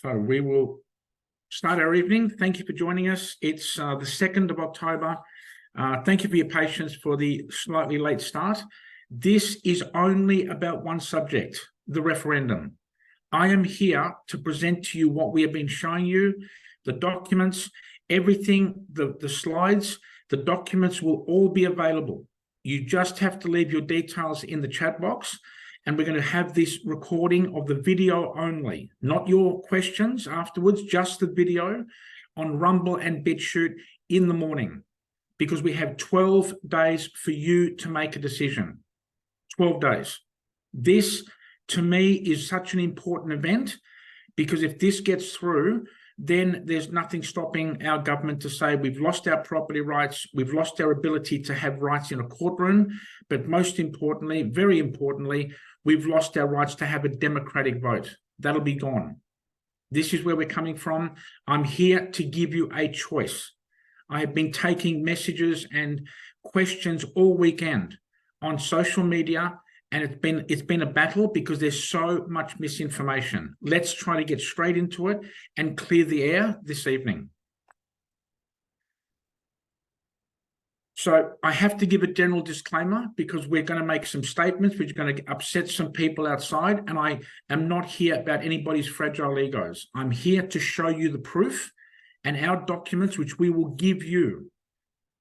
So we will start our evening. Thank you for joining us. It's the 2nd of October. Thank you for your patience for the slightly late start. This is only about one subject, the referendum. I am here to present to you what we have been showing you, the documents, everything, the slides, the documents will all be available. You just have to leave your details in the chat box, and we're going to have this recording of the video only, not your questions afterwards, just the video on Rumble and BitChute in the morning, because we have 12 days for you to make a decision. 12 days. This, to me, is such an important event, because if this gets through, then there's nothing stopping our government to say we've lost our property rights, we've lost our ability to have rights in a courtroom, but most importantly, very importantly, we've lost our rights to have a democratic vote. That'll be gone. This is where we're coming from. I'm here to give you a choice. I have been taking messages and questions all weekend on social media, and it's been a battle because there's so much misinformation. Let's try to get straight into it and clear the air this evening. So I have to give a general disclaimer, because we're going to make some statements which are going to upset some people outside, and I am not here about anybody's fragile egos. I'm here to show you the proof and our documents, which we will give you.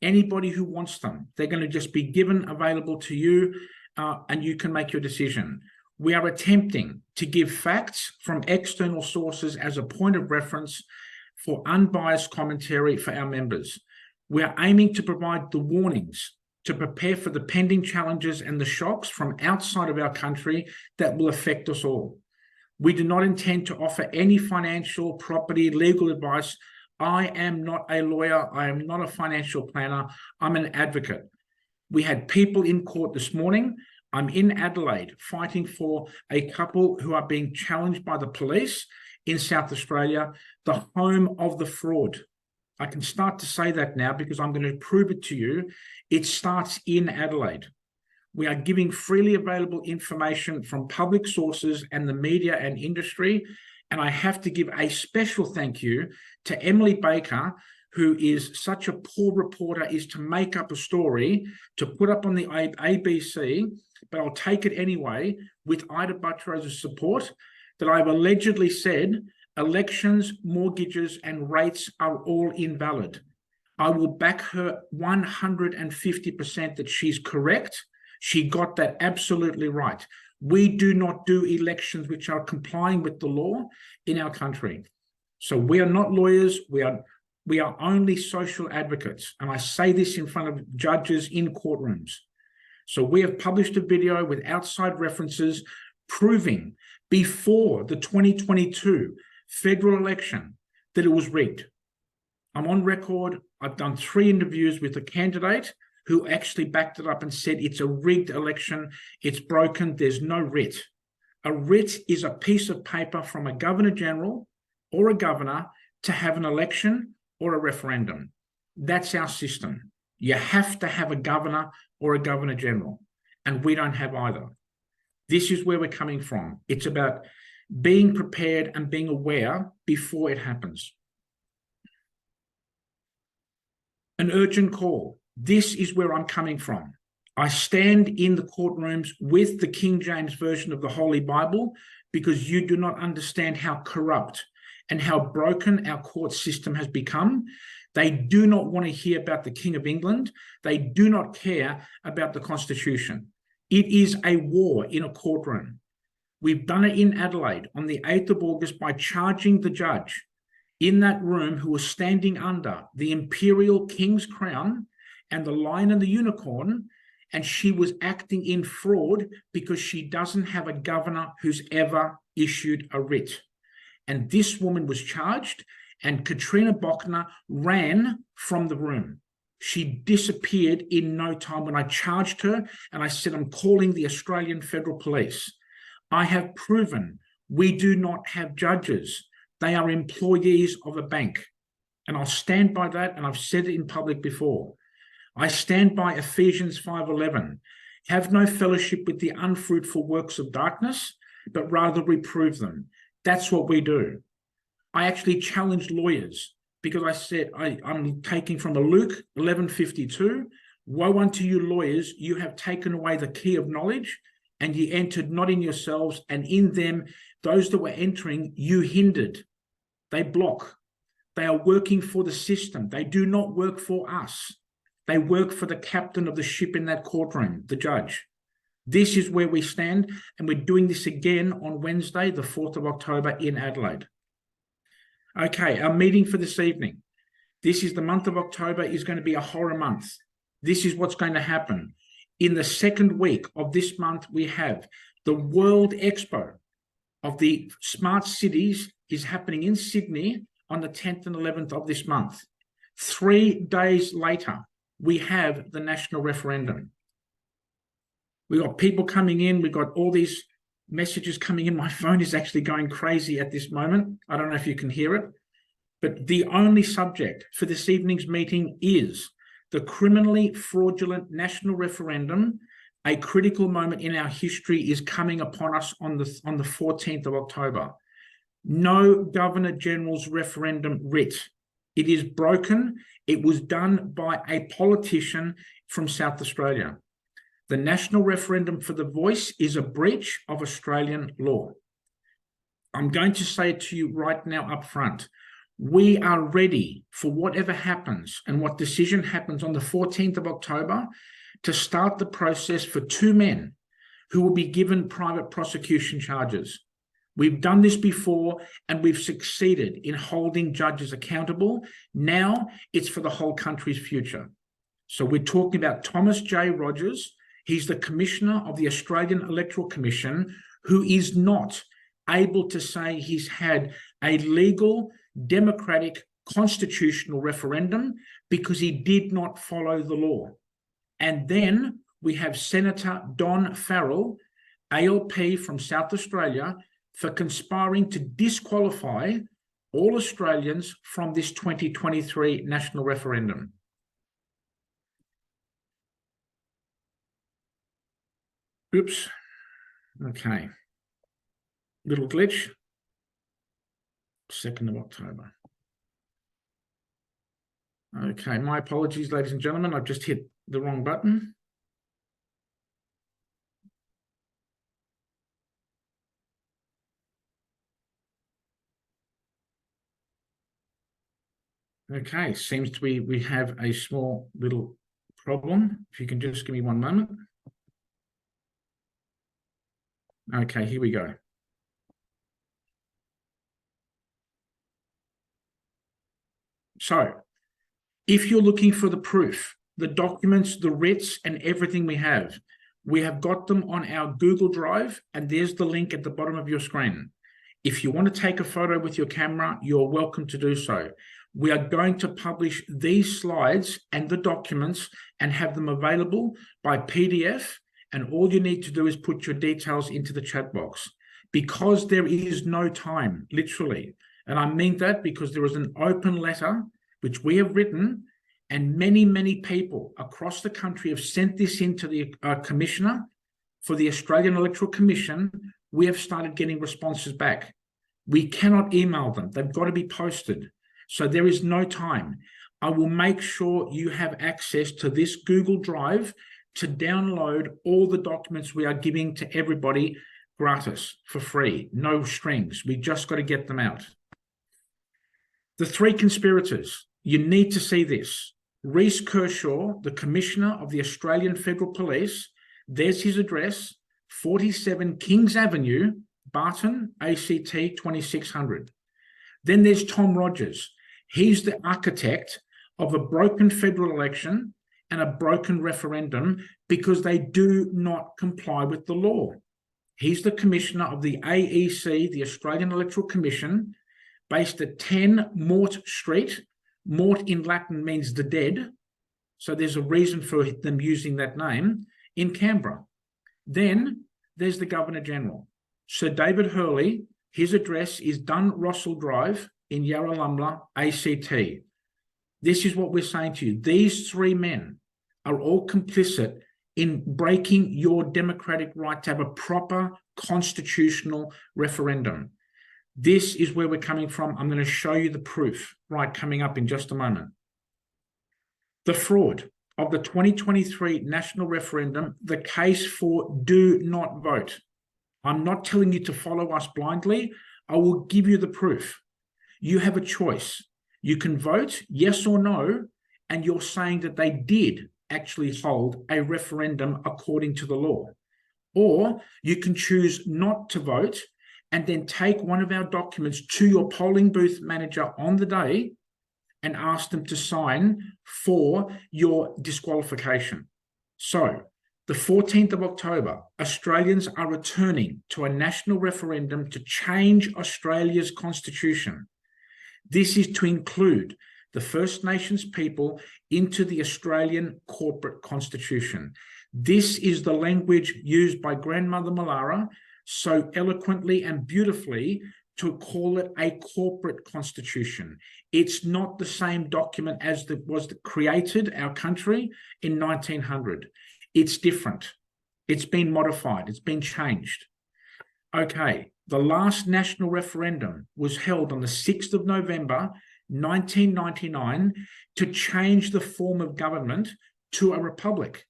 Anybody who wants them, they're going to just be given available to you, and you can make your decision. We are attempting to give facts from external sources as a point of reference for unbiased commentary for our members. We are aiming to provide the warnings to prepare for the pending challenges and the shocks from outside of our country that will affect us all. We do not intend to offer any financial, property, legal advice. I am not a lawyer. I am not a financial planner. I'm an advocate. We had people in court this morning. I'm in Adelaide fighting for a couple who are being challenged by the police in South Australia, the home of the fraud. I can start to say that now because I'm going to prove it to you. It starts in Adelaide. We are giving freely available information from public sources and the media and industry. And I have to give a special thank you to Emily Baker, who is such a poor reporter, is to make up a story to put up on the ABC, but I'll take it anyway, with Ida Buttrose' support, that I've allegedly said elections, mortgages, and rates are all invalid. I will back her 150% that she's correct. She got that absolutely right. We do not do elections which are complying with the law in our country. So we are not lawyers. We are only social advocates. And I say this in front of judges in courtrooms. So we have published a video with outside references proving before the 2022 federal election that it was rigged. I'm on record. I've done 3 interviews with a candidate who actually backed it up and said it's a rigged election, it's broken, there's no writ. A writ is a piece of paper from a governor-general or a governor to have an election or a referendum. That's our system. You have to have a governor or a governor-general, and we don't have either. This is where we're coming from. It's about being prepared and being aware before it happens. An urgent call. This is where I'm coming from. I stand in the courtrooms with the King James Version of the Holy Bible because you do not understand how corrupt and how broken our court system has become. They do not want to hear about the King of England. They do not care about the Constitution. It is a war in a courtroom. We've done it in Adelaide on the 8th of August by charging the judge in that room who was standing under the imperial king's crown and the lion and the unicorn, and she was acting in fraud because she doesn't have a governor who's ever issued a writ. And this woman was charged, and Katrina Bochner ran from the room. She disappeared in no time when I charged her, and I said, I'm calling the Australian Federal Police. I have proven we do not have judges. They are employees of a bank. And I'll stand by that, and I've said it in public before. I stand by Ephesians 5:11. Have no fellowship with the unfruitful works of darkness, but rather reprove them. That's what we do. I actually challenged lawyers because I said, I'm taking from a Luke 11:52, woe unto you lawyers, you have taken away the key of knowledge, and ye entered not in yourselves, and in them, those that were entering, you hindered. They block. They are working for the system. They do not work for us. They work for the captain of the ship in that courtroom, the judge. This is where we stand, and we're doing this again on Wednesday, the 4th of October in Adelaide. Okay, our meeting for this evening. This is the month of October is going to be a horror month. This is what's going to happen. In the second week of this month, we have the World Expo of the Smart Cities is happening in Sydney on the 10th and 11th of this month. 3 days later, we have the national referendum. We got people coming in. We've got all these messages coming in. My phone is actually going crazy at this moment. I don't know if you can hear it, but the only subject for this evening's meeting is the criminally fraudulent national referendum. A critical moment in our history is coming upon us on the 14th of October. No Governor General's referendum writ. It is broken. It was done by a politician from South Australia. The national referendum for the voice is a breach of Australian law. I'm going to say it to you right now up front. We are ready for whatever happens and what decision happens on the 14th of October to start the process for 2 men who will be given private prosecution charges. We've done this before and we've succeeded in holding judges accountable. Now it's for the whole country's future. So we're talking about Thomas J. Rogers. He's the Commissioner of the Australian Electoral Commission, who is not able to say he's had a legal, democratic, constitutional referendum because he did not follow the law. And then we have Senator Don Farrell, ALP from South Australia, for conspiring to disqualify all Australians from this 2023 national referendum. Oops. Okay. Little glitch. 2nd of October. Okay, my apologies, ladies and gentlemen. I've just hit the wrong button. Okay, seems to be we have a small little problem. If you can just give me one moment. Okay, here we go. So, if you're looking for the proof, the documents, the writs, and everything we have got them on our Google Drive, and there's the link at the bottom of your screen. If you want to take a photo with your camera, you're welcome to do so. We are going to publish these slides and the documents and have them available by PDF, and all you need to do is put your details into the chat box. Because there is no time, literally, and I mean that because there is an open letter which we have written, and many, many people across the country have sent this in to the Commissioner for the Australian Electoral Commission. We have started getting responses back. We cannot email them. They've got to be posted. So there is no time. I will make sure you have access to this Google Drive to download all the documents we are giving to everybody gratis, for free, no strings. We just got to get them out. The 3 conspirators, you need to see this. Reece Kershaw, the Commissioner of the Australian Federal Police, there's his address, 47 Kings Avenue, Barton, ACT 2600. Then there's Tom Rogers. He's the architect of a broken federal election and a broken referendum because they do not comply with the law. He's the Commissioner of the AEC, the Australian Electoral Commission, based at 10 Mort Street. Mort in Latin means the dead, so there's a reason for them using that name, in Canberra. Then there's the Governor General. Sir David Hurley, his address is Dun Rossall Drive in Yarralumla, ACT. This is what we're saying to you. These 3 men are all complicit in breaking your democratic right to have a proper constitutional referendum. This is where we're coming from. I'm going to show you the proof, right, coming up in just a moment. The fraud of the 2023 national referendum, the case for do not vote. I'm not telling you to follow us blindly. I will give you the proof. You have a choice. You can vote yes or no, and you're saying that they did actually hold a referendum according to the law. Or you can choose not to vote and then take one of our documents to your polling booth manager on the day and ask them to sign for your disqualification. So, the 14th of October, Australians are returning to a national referendum to change Australia's constitution. This is to include the First Nations people into the Australian corporate constitution. This is the language used by Grandmother Malala so eloquently and beautifully to call it a corporate constitution. It's not the same document as created our country in 1900. It's different. It's been modified. It's been changed. Okay, the last national referendum was held on the 6th of November, 1999, to change the form of government to a republic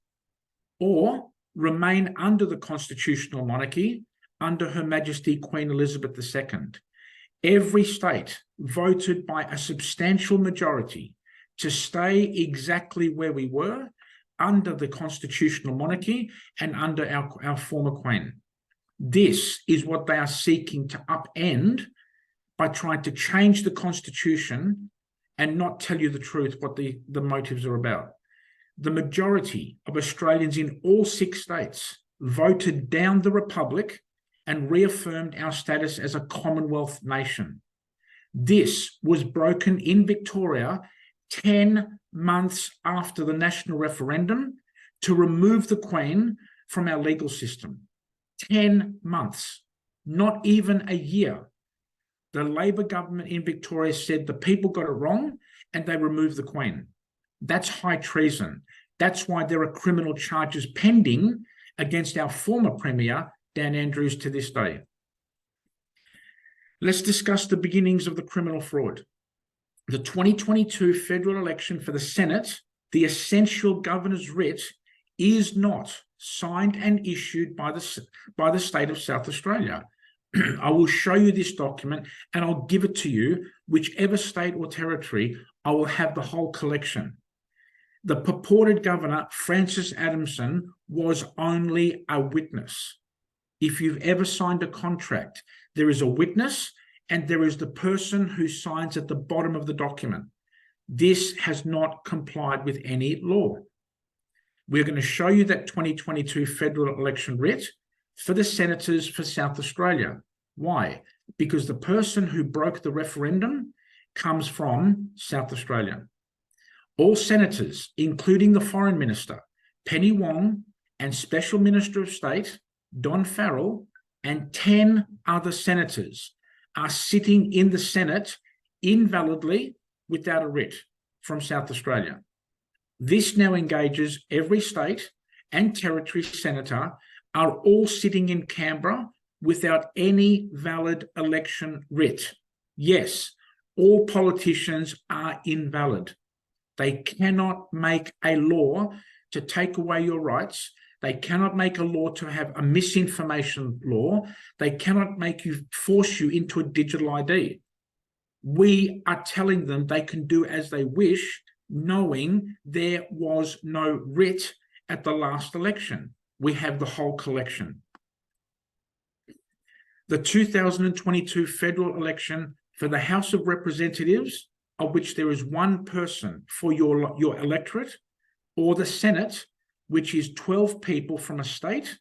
or remain under the constitutional monarchy under Her Majesty Queen Elizabeth II. Every state voted by a substantial majority to stay exactly where we were under the constitutional monarchy and under our former queen. This is what they are seeking to upend by trying to change the constitution and not tell you the truth, what the motives are about. The majority of Australians in all 6 states voted down the republic and reaffirmed our status as a Commonwealth nation. This was broken in Victoria 10 months after the national referendum to remove the Queen from our legal system. 10 months, not even a year. The Labor government in Victoria said the people got it wrong and they removed the Queen. That's high treason. That's why there are criminal charges pending against our former Premier, Dan Andrews, to this day. Let's discuss the beginnings of the criminal fraud. The 2022 federal election for the Senate, the essential governor's writ, is not signed and issued by the state of South Australia. I will show you this document and I'll give it to you, whichever state or territory. I will have the whole collection. The purported governor, Francis Adamson, was only a witness. If you've ever signed a contract, there is a witness and there is the person who signs at the bottom of the document. This has not complied with any law. We're going to show you that 2022 federal election writ for the senators for South Australia. Why? Because the person who broke the referendum comes from South Australia. All senators, including the Foreign Minister, Penny Wong, and Special Minister of State, Don Farrell, and 10 other senators are sitting in the Senate invalidly without a writ from South Australia. This now engages every state and territory senator are all sitting in Canberra without any valid election writ. Yes, all politicians are invalid. They cannot make a law to take away your rights. They cannot make a law to have a misinformation law. They cannot force you into a digital ID. We are telling them they can do as they wish, knowing there was no writ at the last election. We have the whole collection. The 2022 federal election for the House of Representatives, of which there is one person for your electorate, or the Senate, which is 12 people from a state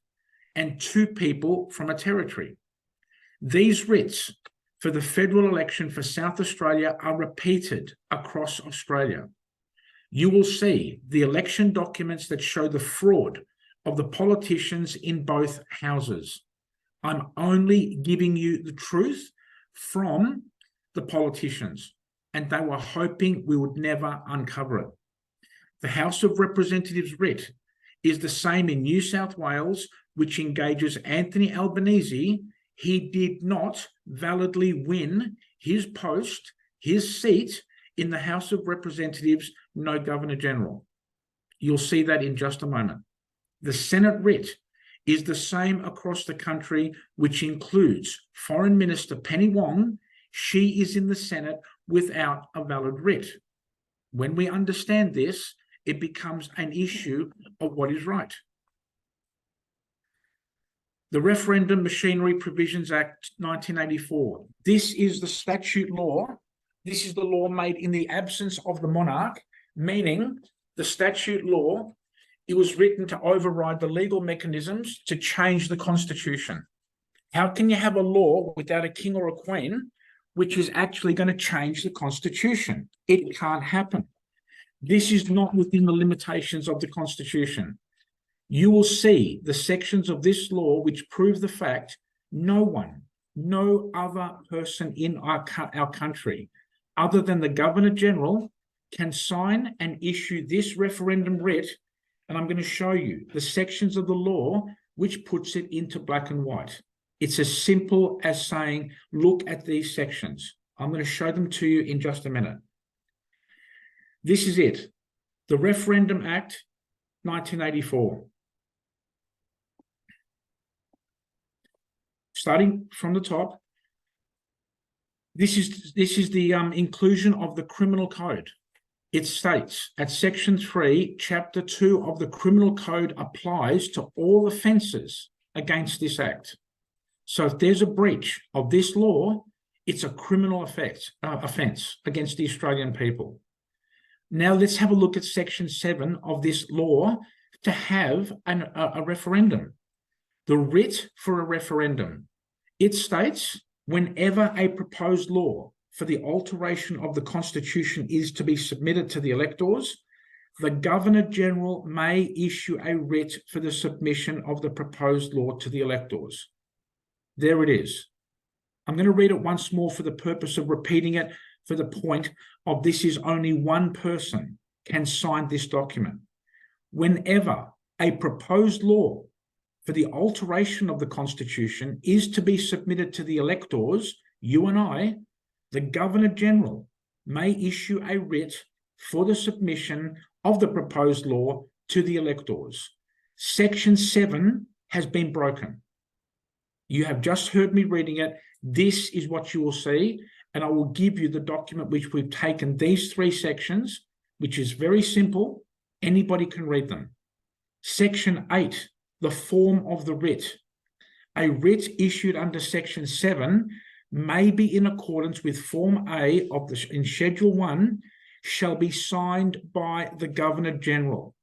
and 2 people from a territory. These writs for the federal election for South Australia are repeated across Australia. You will see the election documents that show the fraud of the politicians in both houses. I'm only giving you the truth from the politicians, and they were hoping we would never uncover it. The House of Representatives writ is the same in New South Wales, which engages Anthony Albanese, he did not validly win his post, his seat in the House of Representatives, no Governor General. You'll see that in just a moment. The Senate writ is the same across the country, which includes Foreign Minister Penny Wong. She is in the Senate without a valid writ. When we understand this, it becomes an issue of what is right. The Referendum Machinery Provisions Act 1984. This is the statute law. This is the law made in the absence of the monarch, meaning the statute law, it was written to override the legal mechanisms to change the Constitution. How can you have a law without a king or a queen, which is actually going to change the Constitution? It can't happen. This is not within the limitations of the Constitution. You will see the sections of this law which prove the fact no one, no other person in our country, other than the Governor General, can sign and issue this referendum writ. And I'm going to show you the sections of the law which puts it into black and white. It's as simple as saying, look at these sections. I'm going to show them to you in just a minute. This is it. The Referendum Act 1984. Starting from the top, this is the inclusion of the criminal code. It states at section 3, chapter 2 of the criminal code applies to all offences against this act. So if there's a breach of this law, it's a criminal offence against the Australian people. Now let's have a look at section 7 of this law to have a referendum. The writ for a referendum. It states, whenever a proposed law for the alteration of the Constitution is to be submitted to the electors, the Governor General may issue a writ for the submission of the proposed law to the electors. There it is. I'm going to read it once more for the purpose of repeating it, for the point of this is only one person can sign this document. Whenever a proposed law for the alteration of the Constitution is to be submitted to the electors, you and I, the Governor General may issue a writ for the submission of the proposed law to the electors. Section 7 has been broken. You have just heard me reading it. This is what you will see, and I will give you the document which we've taken these 3 sections, which is very simple. Anybody can read them. Section 8, the form of the writ. A writ issued under Section 7 may be in accordance with Form A of in Schedule 1, shall be signed by the Governor General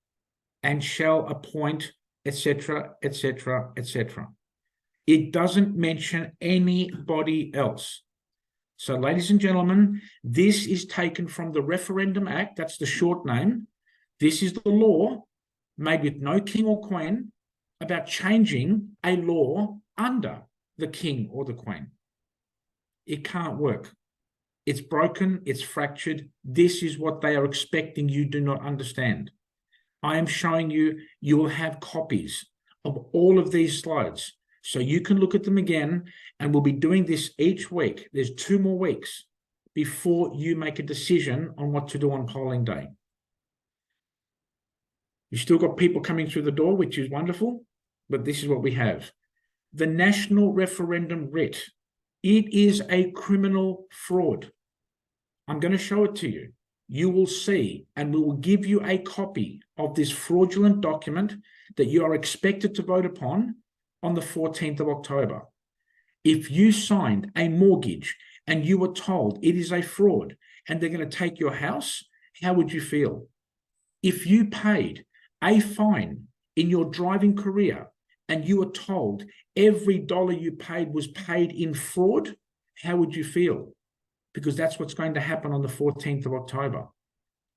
and shall appoint, etc., etc., etc. It doesn't mention anybody else. So, ladies and gentlemen, this is taken from the Referendum Act. That's the short name. This is the law made with no king or queen about changing a law under the king or the queen. It can't work. It's broken. It's fractured. This is what they are expecting you do not understand. I am showing you, you will have copies of all of these slides. So you can look at them again, and we'll be doing this each week. There's 2 more weeks before you make a decision on what to do on polling day. You've still got people coming through the door, which is wonderful, but this is what we have. The National Referendum Writ. It is a criminal fraud. I'm going to show it to you. You will see, and we will give you a copy of this fraudulent document that you are expected to vote upon on the 14th of October. If you signed a mortgage and you were told it is a fraud and they're going to take your house, how would you feel? If you paid a fine in your driving career and you were told every dollar you paid was paid in fraud, how would you feel? Because that's what's going to happen on the 14th of October.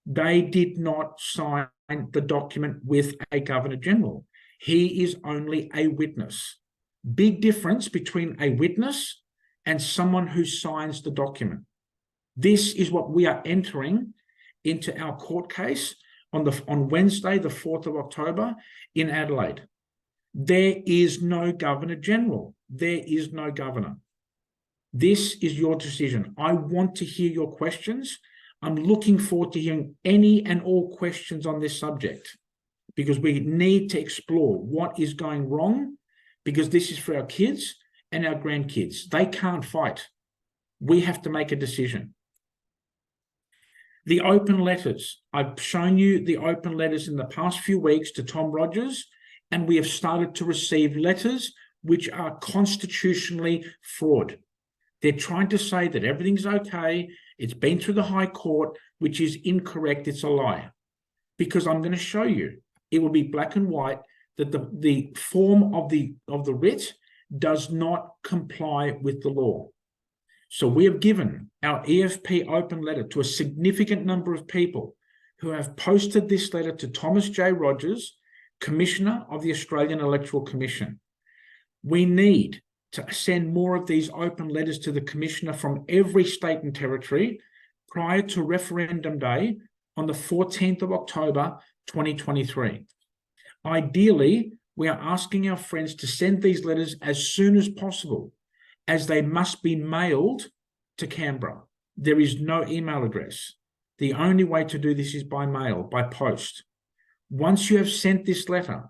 They did not sign the document with a Governor General. He is only a witness. Big difference between a witness and someone who signs the document. This is what we are entering into our court case on Wednesday, the 4th of October in Adelaide. There is no Governor General. there is no governor. This is your decision. I want to hear your questions. I'm looking forward to hearing any and all questions on this subject, because we need to explore what is going wrong, because this is for our kids and our grandkids. They can't fight. We have to make a decision. The open letters. I've shown you the open letters in the past few weeks to Tom Rogers, and we have started to receive letters which are constitutionally fraud. They're trying to say that everything's okay. It's been through the High Court, which is incorrect. It's a lie. Because I'm going to show you, it will be black and white, that the form of the writ does not comply with the law. So we have given our EFP open letter to a significant number of people who have posted this letter to Thomas J. Rogers, Commissioner of the Australian Electoral Commission. We need to send more of these open letters to the Commissioner from every state and territory prior to referendum day on the 14th of October, 2023. Ideally, we are asking our friends to send these letters as soon as possible, as they must be mailed to Canberra. There is no email address. The only way to do this is by mail, by post. Once you have sent this letter,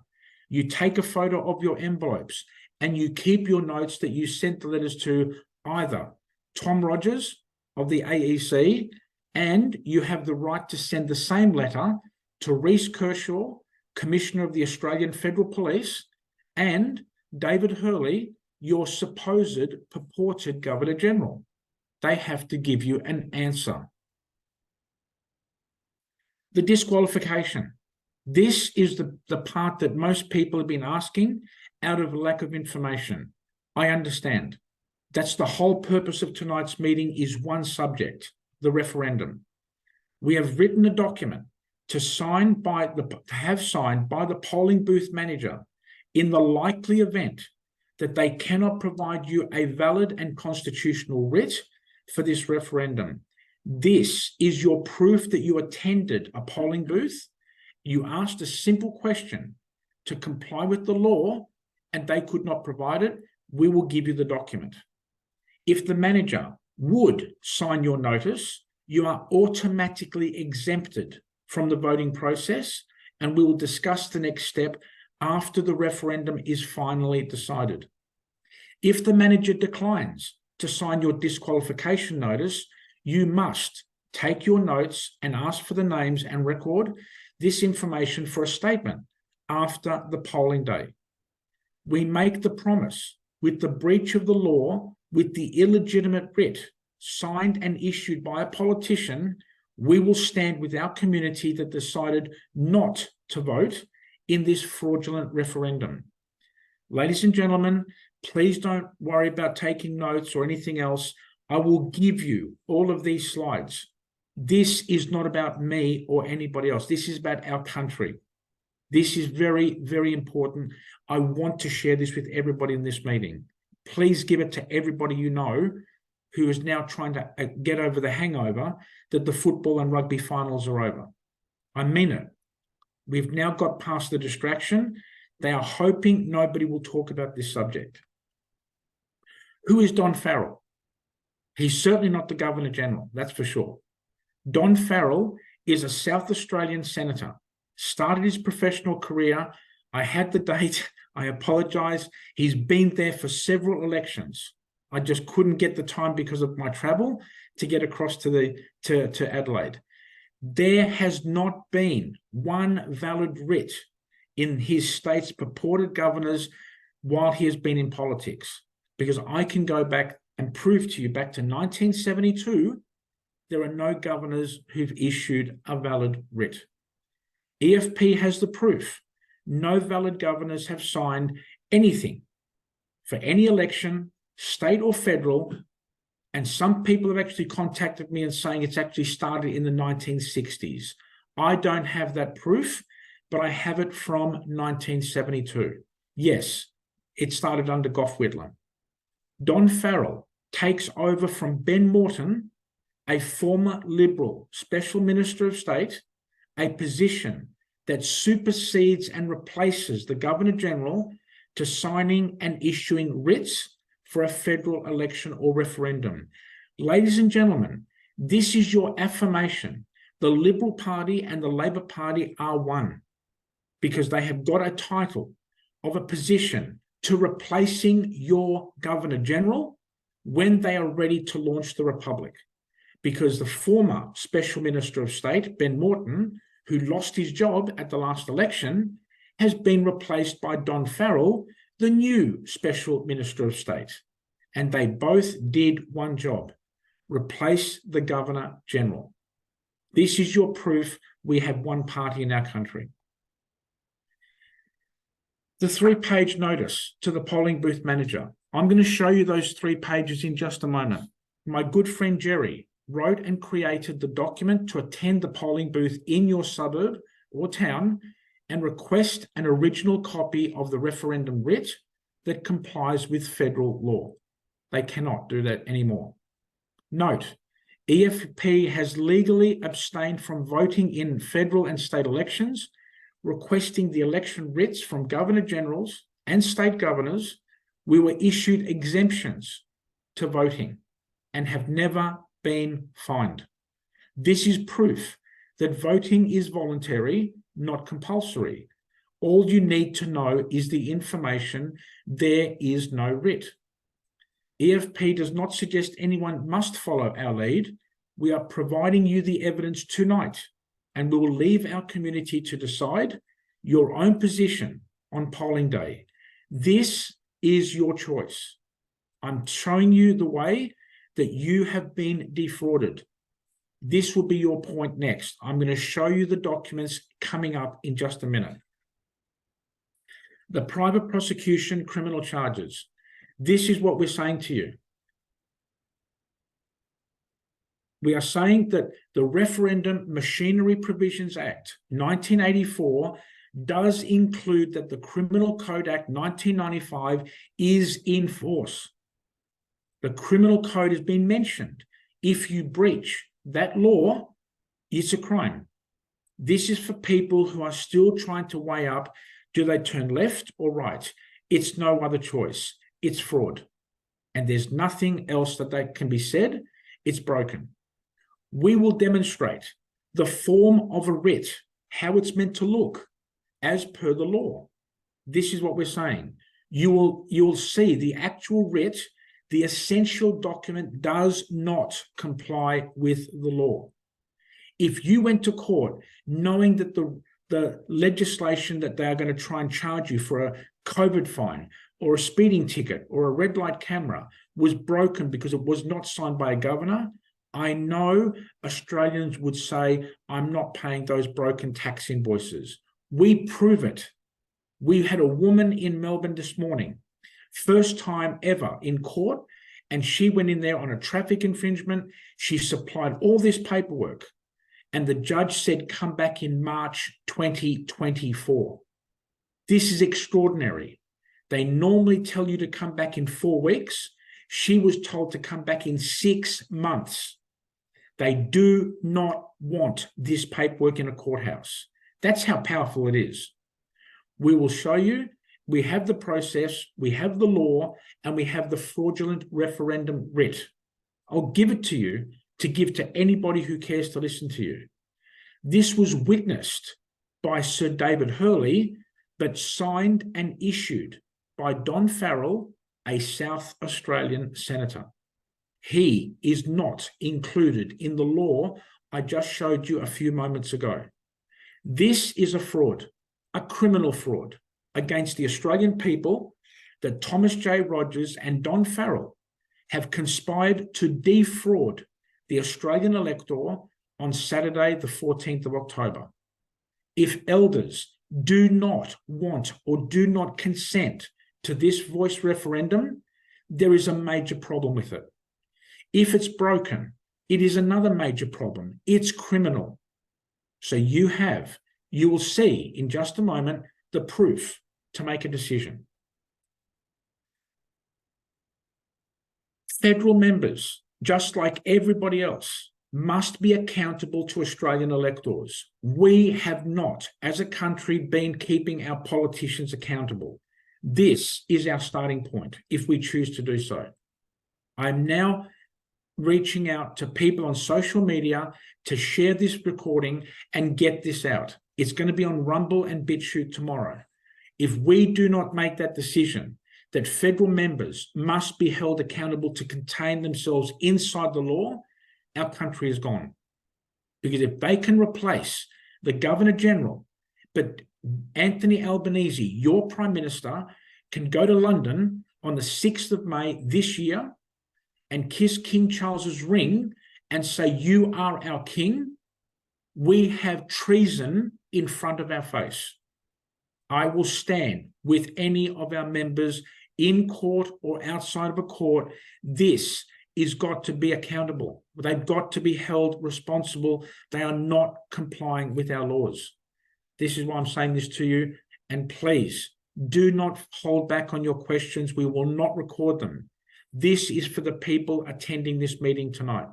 you take a photo of your envelopes and you keep your notes that you sent the letters to either Tom Rogers of the AEC, and you have the right to send the same letter to Reece Kershaw, Commissioner of the Australian Federal Police, and David Hurley, your supposed purported Governor General. They have to give you an answer. The disqualification. This is the part that most people have been asking out of lack of information. I understand. That's the whole purpose of tonight's meeting, is one subject, the referendum. We have written a document to have signed by the polling booth manager in the likely event that they cannot provide you a valid and constitutional writ for this referendum. This is your proof that you attended a polling booth. You asked a simple question to comply with the law, and they could not provide it. We will give you the document. If the manager would sign your notice, you are automatically exempted from the voting process, and we will discuss the next step after the referendum is finally decided. If the manager declines to sign your disqualification notice, you must take your notes and ask for the names and record this information for a statement after the polling day. We make the promise, with the breach of the law, with the illegitimate writ signed and issued by a politician, we will stand with our community that decided not to vote in this fraudulent referendum. Ladies and gentlemen, please don't worry about taking notes or anything else. I will give you all of these slides. This is not about me or anybody else. This is about our country. This is very, very important. I want to share this with everybody in this meeting. Please give it to everybody you know who is now trying to get over the hangover that the football and rugby finals are over. I mean it. We've now got past the distraction. They are hoping nobody will talk about this subject. Who is Don Farrell? He's certainly not the Governor General, that's for sure. Don Farrell is a South Australian senator, started his professional career. I had the date, I apologize. He's been there for several elections. I just couldn't get the time because of my travel to get across to Adelaide. There has not been one valid writ in his state's purported governors while he has been in politics, because I can go back and prove to you back to 1972, there are no governors who've issued a valid writ. EFP has the proof. No valid governors have signed anything for any election, state or federal, and some people have actually contacted me and saying it's actually started in the 1960s. I don't have that proof, but I have it from 1972. Yes, it started under Gough Whitlam. Don Farrell takes over from Ben Morton, a former Liberal Special Minister of State, a position that supersedes and replaces the Governor General, to signing and issuing writs for a federal election or referendum. Ladies and gentlemen, this is your affirmation. The Liberal Party and the Labor Party are one because they have got a title of a position to replacing your Governor General when they are ready to launch the Republic. Because the former Special Minister of State, Ben Morton, who lost his job at the last election, has been replaced by Don Farrell, the new Special Minister of State. And they both did one job: replace the Governor General. This is your proof we have one party in our country. The 3-page notice to the polling booth manager. I'm going to show you those 3 pages in just a moment. My good friend Jerry wrote and created the document to attend the polling booth in your suburb or town and request an original copy of the referendum writ that complies with federal law. They cannot do that anymore. Note, EFP has legally abstained from voting in federal and state elections, requesting the election writs from Governor Generals and state governors. We were issued exemptions to voting and have never been fined. This is proof that voting is voluntary, not compulsory. All you need to know is the information. There is no writ. EFP does not suggest anyone must follow our lead. We are providing you the evidence tonight, and we will leave our community to decide your own position on polling day. This is your choice. I'm showing you the way that you have been defrauded. This will be your point next. I'm going to show you the documents coming up in just a minute. The private prosecution criminal charges. This is what we're saying to you. We are saying that the Referendum Machinery Provisions Act 1984 does include that the Criminal Code Act 1995 is in force. The Criminal Code has been mentioned. If you breach that law, it's a crime. This is for people who are still trying to weigh up, do they turn left or right? It's no other choice. It's fraud. And there's nothing else that can be said. It's broken. We will demonstrate the form of a writ, how it's meant to look as per the law. This is what we're saying. You'll see the actual writ, the essential document does not comply with the law. If you went to court knowing that the legislation that they are going to try and charge you for a COVID fine or a speeding ticket or a red light camera was broken because it was not signed by a governor, I know Australians would say, I'm not paying those broken tax invoices. We prove it. We had a woman in Melbourne this morning, first time ever in court, and she went in there on a traffic infringement. She supplied all this paperwork, and the judge said, come back in March 2024. This is extraordinary. They normally tell you to come back in 4 weeks. She was told to come back in 6 months. They do not want this paperwork in a courthouse. That's how powerful it is. We will show you. We have the process, we have the law, and we have the fraudulent referendum writ. I'll give it to you to give to anybody who cares to listen to you. This was witnessed by Sir David Hurley, but signed and issued by Don Farrell, a South Australian senator. He is not included in the law I just showed you a few moments ago. This is a fraud, a criminal fraud against the Australian people that Thomas J. Rogers and Don Farrell have conspired to defraud the Australian elector on Saturday, the 14th of October. If elders do not want or do not consent to this voice referendum, there is a major problem with it. If it's broken, it is another major problem. It's criminal. So you will see in just a moment the proof to make a decision. Federal members, just like everybody else, must be accountable to Australian electors. We have not, as a country, been keeping our politicians accountable. This is our starting point if we choose to do so. I'm now reaching out to people on social media to share this recording and get this out. It's going to be on Rumble and BitChute tomorrow. If we do not make that decision, that federal members must be held accountable to contain themselves inside the law, our country is gone. Because if they can replace the Governor General, but Anthony Albanese, your Prime Minister, can go to London on the 6th of May this year and kiss King Charles's ring and say, "You are our king," we have treason in front of our face. I will stand with any of our members in court or outside of a court. This is got to be accountable. They've got to be held responsible. They are not complying with our laws. This is why I'm saying this to you. And please do not hold back on your questions. We will not record them. This is for the people attending this meeting tonight.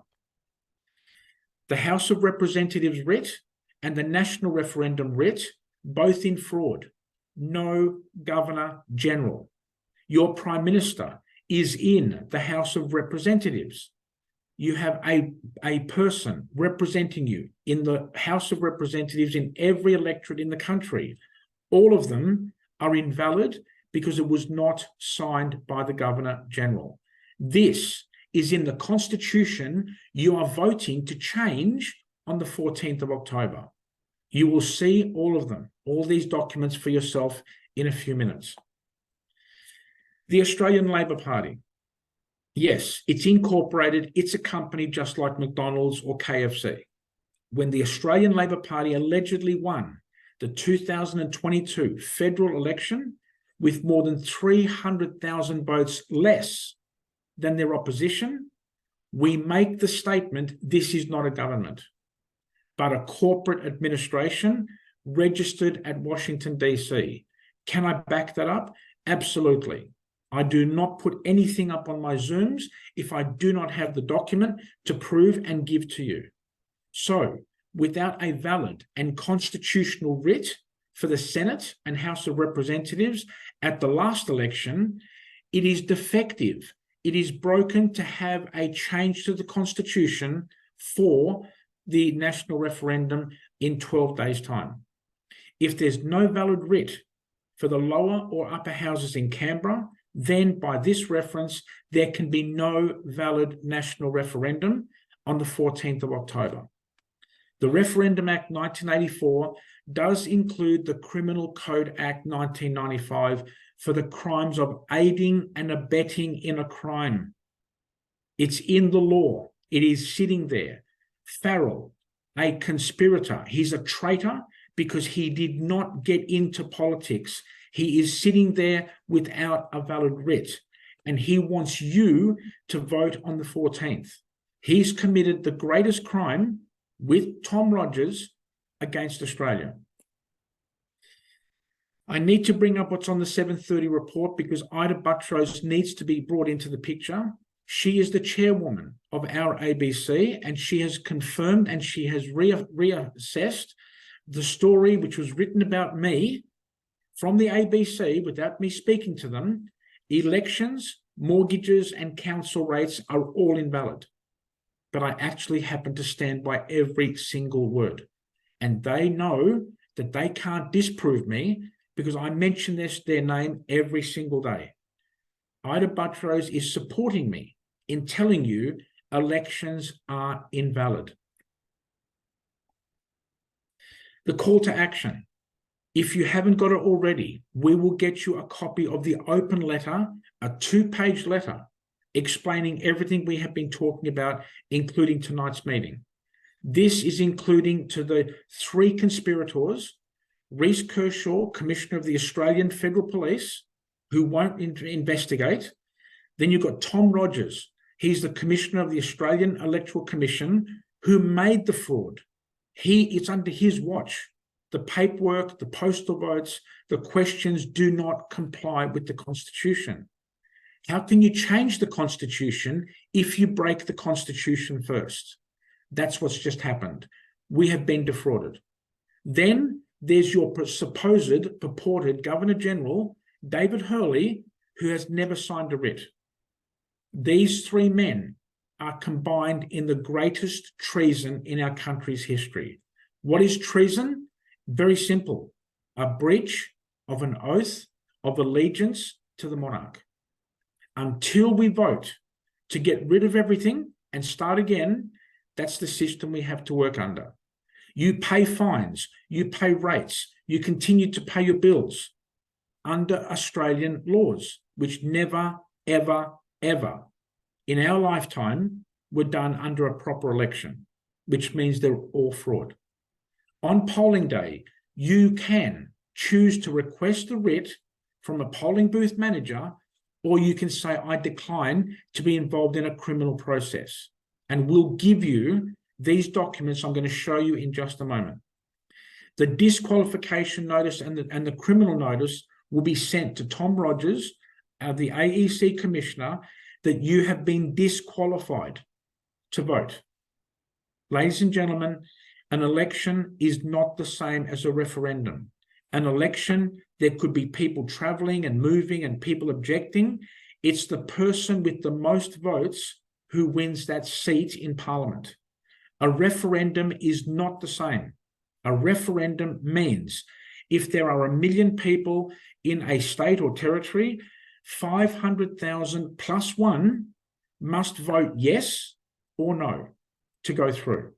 The House of Representatives writ and the National Referendum writ, both in fraud. No Governor General. Your Prime Minister is in the House of Representatives. You have a person representing you in the House of Representatives in every electorate in the country. All of them are invalid because it was not signed by the Governor General. This is in the Constitution you are voting to change on the 14th of October. You will see all of them, all these documents for yourself in a few minutes. The Australian Labor Party. Yes, it's incorporated. It's a company just like McDonald's or KFC. When the Australian Labor Party allegedly won the 2022 federal election with more than 300,000 votes less than their opposition, we make the statement, this is not a government, but a corporate administration registered at Washington, D.C. Can I back that up? Absolutely. I do not put anything up on my Zooms if I do not have the document to prove and give to you. So, without a valid and constitutional writ for the Senate and House of Representatives at the last election, it is defective. It is broken to have a change to the Constitution for the national referendum in 12 days' time. If there's no valid writ for the lower or upper houses in Canberra, then by this reference, there can be no valid national referendum on the 14th of October. The Referendum Act 1984 does include the Criminal Code Act 1995 for the crimes of aiding and abetting in a crime. It's in the law. It is sitting there. Farrell, a conspirator, he's a traitor because he did not get into politics. He is sitting there without a valid writ, and he wants you to vote on the 14th. He's committed the greatest crime with Tom Rogers against Australia. I need to bring up what's on the 7:30 report because Ida Buttrose needs to be brought into the picture. She is the chairwoman of our ABC, and she has confirmed and she has reassessed the story which was written about me from the ABC without me speaking to them. Elections, mortgages, and council rates are all invalid. But I actually happen to stand by every single word. And they know that they can't disprove me because I mention their name every single day. Ida Buttrose is supporting me in telling you elections are invalid. The call to action. If you haven't got it already, we will get you a copy of the open letter, a 2-page letter, explaining everything we have been talking about, including tonight's meeting. This is including to the 3 conspirators, Reece Kershaw, Commissioner of the Australian Federal Police, who won't investigate. Then you've got Tom Rogers. He's the Commissioner of the Australian Electoral Commission, who made the fraud. It's under his watch. The paperwork, the postal votes, the questions do not comply with the Constitution. How can you change the Constitution if you break the Constitution first? That's what's just happened. We have been defrauded. Then there's your supposed purported Governor General David Hurley, who has never signed a writ. These three men are combined in the greatest treason in our country's history. What is treason? Very simple. A breach of an oath of allegiance to the monarch. Until we vote to get rid of everything and start again, that's the system we have to work under. You pay fines, you pay rates, you continue to pay your bills under Australian laws, which never, ever, ever in our lifetime were done under a proper election, which means they're all fraud. On polling day, you can choose to request a writ from a polling booth manager, or you can say, I decline to be involved in a criminal process. And we'll give you these documents I'm going to show you in just a moment. The disqualification notice and the criminal notice will be sent to Tom Rogers, the AEC Commissioner, that you have been disqualified to vote. Ladies and gentlemen, an election is not the same as a referendum. An election, there could be people traveling and moving and people objecting. It's the person with the most votes who wins that seat in Parliament. A referendum is not the same. A referendum means if there are 1 million people in a state or territory, 500,000 plus one must vote yes or no to go through.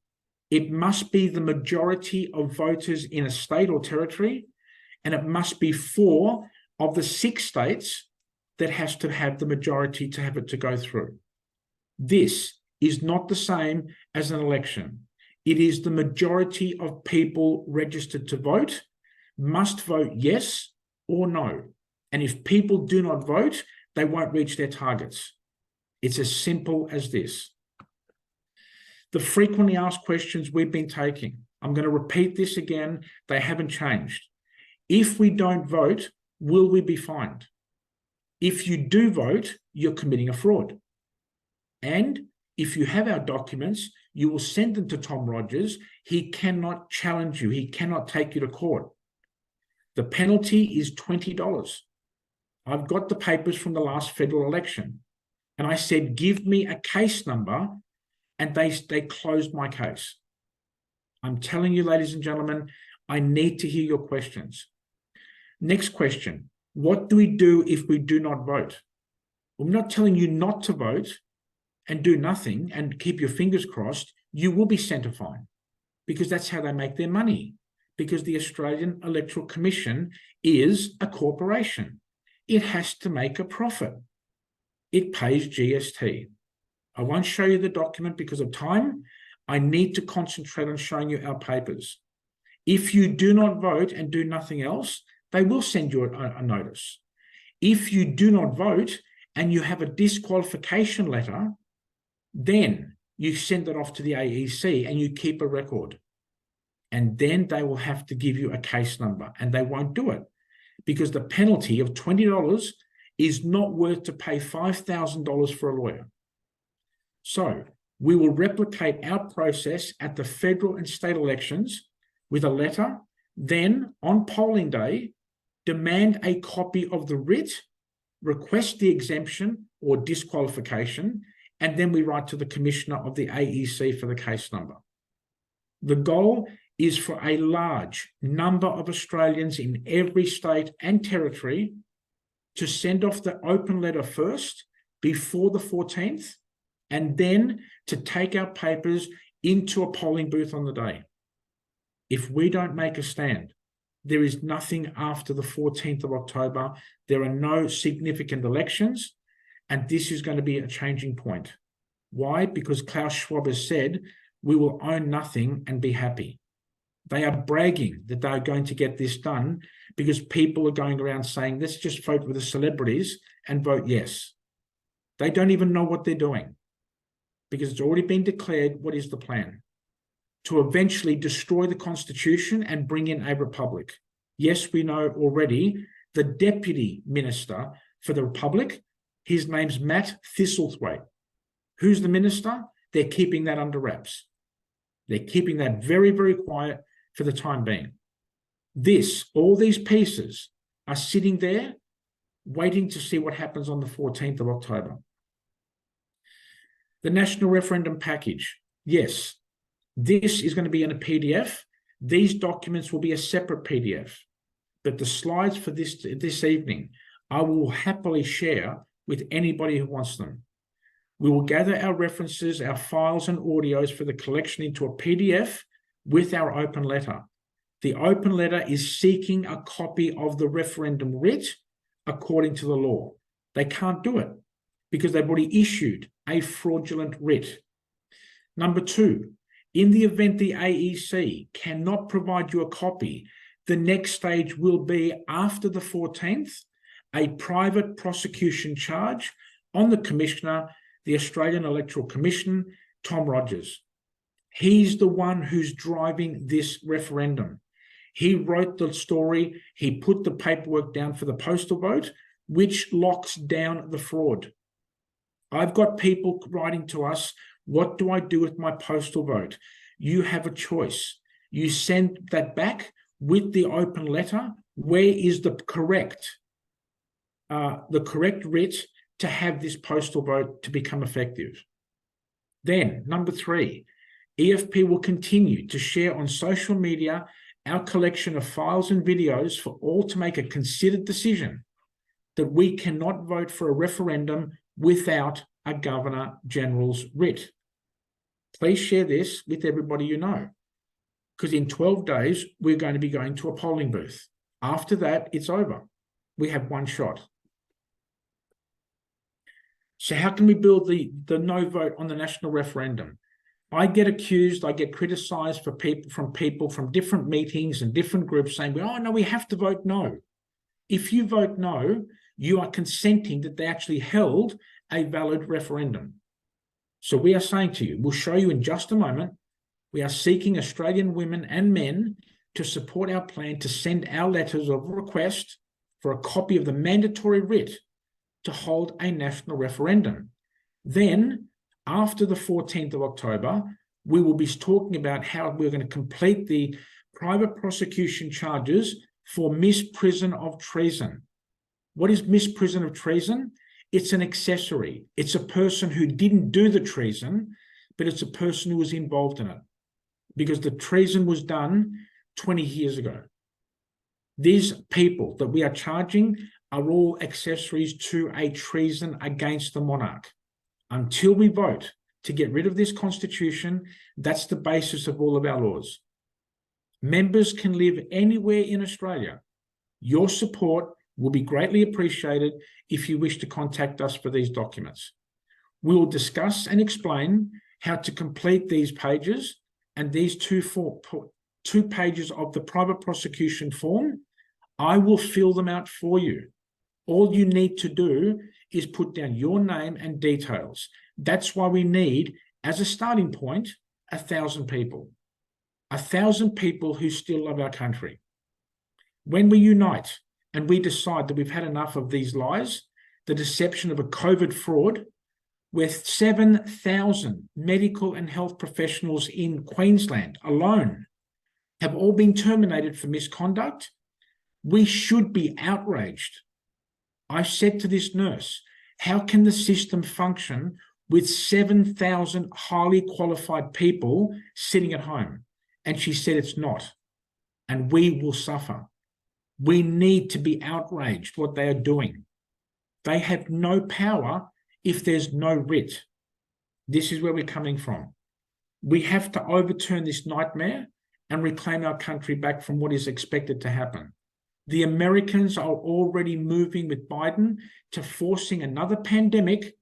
It must be the majority of voters in a state or territory, and it must be 4 of the 6 states that has to have the majority to have it to go through. This is not the same as an election. It is the majority of people registered to vote must vote yes or no. And if people do not vote, they won't reach their targets. It's as simple as this. The frequently asked questions we've been taking, I'm going to repeat this again, they haven't changed. If we don't vote, will we be fined? If you do vote, you're committing a fraud. And if you have our documents, you will send them to Tom Rogers. He cannot challenge you. He cannot take you to court. The penalty is $20. I've got the papers from the last federal election. And I said, give me a case number. And they closed my case. I'm telling you, ladies and gentlemen, I need to hear your questions. Next question. What do we do if we do not vote? I'm not telling you not to vote and do nothing and keep your fingers crossed. You will be sent a fine because that's how they make their money. Because the Australian Electoral Commission is a corporation. It has to make a profit. It pays GST. I won't show you the document because of time. I need to concentrate on showing you our papers. If you do not vote and do nothing else, they will send you a notice. If you do not vote and you have a disqualification letter, then you send it off to the AEC and you keep a record. And then they will have to give you a case number, and they won't do it because the penalty of $20 is not worth to pay $5,000 for a lawyer. So we will replicate our process at the federal and state elections with a letter. Then on polling day, demand a copy of the writ, request the exemption or disqualification, and then we write to the commissioner of the AEC for the case number. The goal is for a large number of Australians in every state and territory to send off the open letter first before the 14th, and then to take our papers into a polling booth on the day. If we don't make a stand, there is nothing after the 14th of October. There are no significant elections, and this is going to be a changing point. Why? Because Klaus Schwab has said, we will own nothing and be happy. They are bragging that they're going to get this done because people are going around saying, let's just vote with the celebrities and vote yes. They don't even know what they're doing because it's already been declared what is the plan. To eventually destroy the Constitution and bring in a republic. Yes, we know already the Deputy Minister for the Republic, his name's Matt Thistlethwaite. Who's the minister? They're keeping that under wraps. They're keeping that very, very quiet for the time being. All these pieces are sitting there waiting to see what happens on the 14th of October. The national referendum package. Yes, this is going to be in a PDF. These documents will be a separate PDF. But the slides for this evening, I will happily share with anybody who wants them. We will gather our references, our files and audios for the collection into a PDF with our open letter. The open letter is seeking a copy of the referendum writ according to the law. They can't do it because they've already issued a fraudulent writ. Number two, in the event the AEC cannot provide you a copy, the next stage will be after the 14th, a private prosecution charge on the Commissioner, the Australian Electoral Commission, Tom Rogers. He's the one who's driving this referendum. He wrote the story, he put the paperwork down for the postal vote, which locks down the fraud. I've got people writing to us, what do I do with my postal vote? You have a choice. You send that back with the open letter. Where is the correct writ to have this postal vote to become effective? Then, number three, EFP will continue to share on social media our collection of files and videos for all to make a considered decision that we cannot vote for a referendum without a Governor General's writ. Please share this with everybody you know, because in 12 days, we're going to be going to a polling booth. After that, it's over. We have one shot. So how can we build the no vote on the national referendum? I get accused, I get criticized for people from different meetings and different groups saying, oh, no, we have to vote no. If you vote no, you are consenting that they actually held a valid referendum. So we are saying to you, we'll show you in just a moment, we are seeking Australian women and men to support our plan to send our letters of request for a copy of the mandatory writ to hold a national referendum. Then, after the 14th of October, we will be talking about how we're going to complete the private prosecution charges for misprision of treason. What is misprision of treason? It's an accessory. It's a person who didn't do the treason, but it's a person who was involved in it because the treason was done 20 years ago. These people that we are charging are all accessories to a treason against the monarch. Until we vote to get rid of this constitution, that's the basis of all of our laws. Members can live anywhere in Australia. Your support will be greatly appreciated if you wish to contact us for these documents. We will discuss and explain how to complete these pages and these two pages of the private prosecution form. I will fill them out for you. All you need to do is put down your name and details. That's why we need, as a starting point, 1,000 people. 1,000 people who still love our country. When we unite and we decide that we've had enough of these lies, the deception of a COVID fraud, with 7,000 medical and health professionals in Queensland alone have all been terminated for misconduct, we should be outraged. I said to this nurse, how can the system function with 7,000 highly qualified people sitting at home? And she said it's not. And we will suffer. We need to be outraged what they are doing. They have no power if there's no writ. This is where we're coming from. We have to overturn this nightmare and reclaim our country back from what is expected to happen. The Americans are already moving with Biden to forcing another pandemic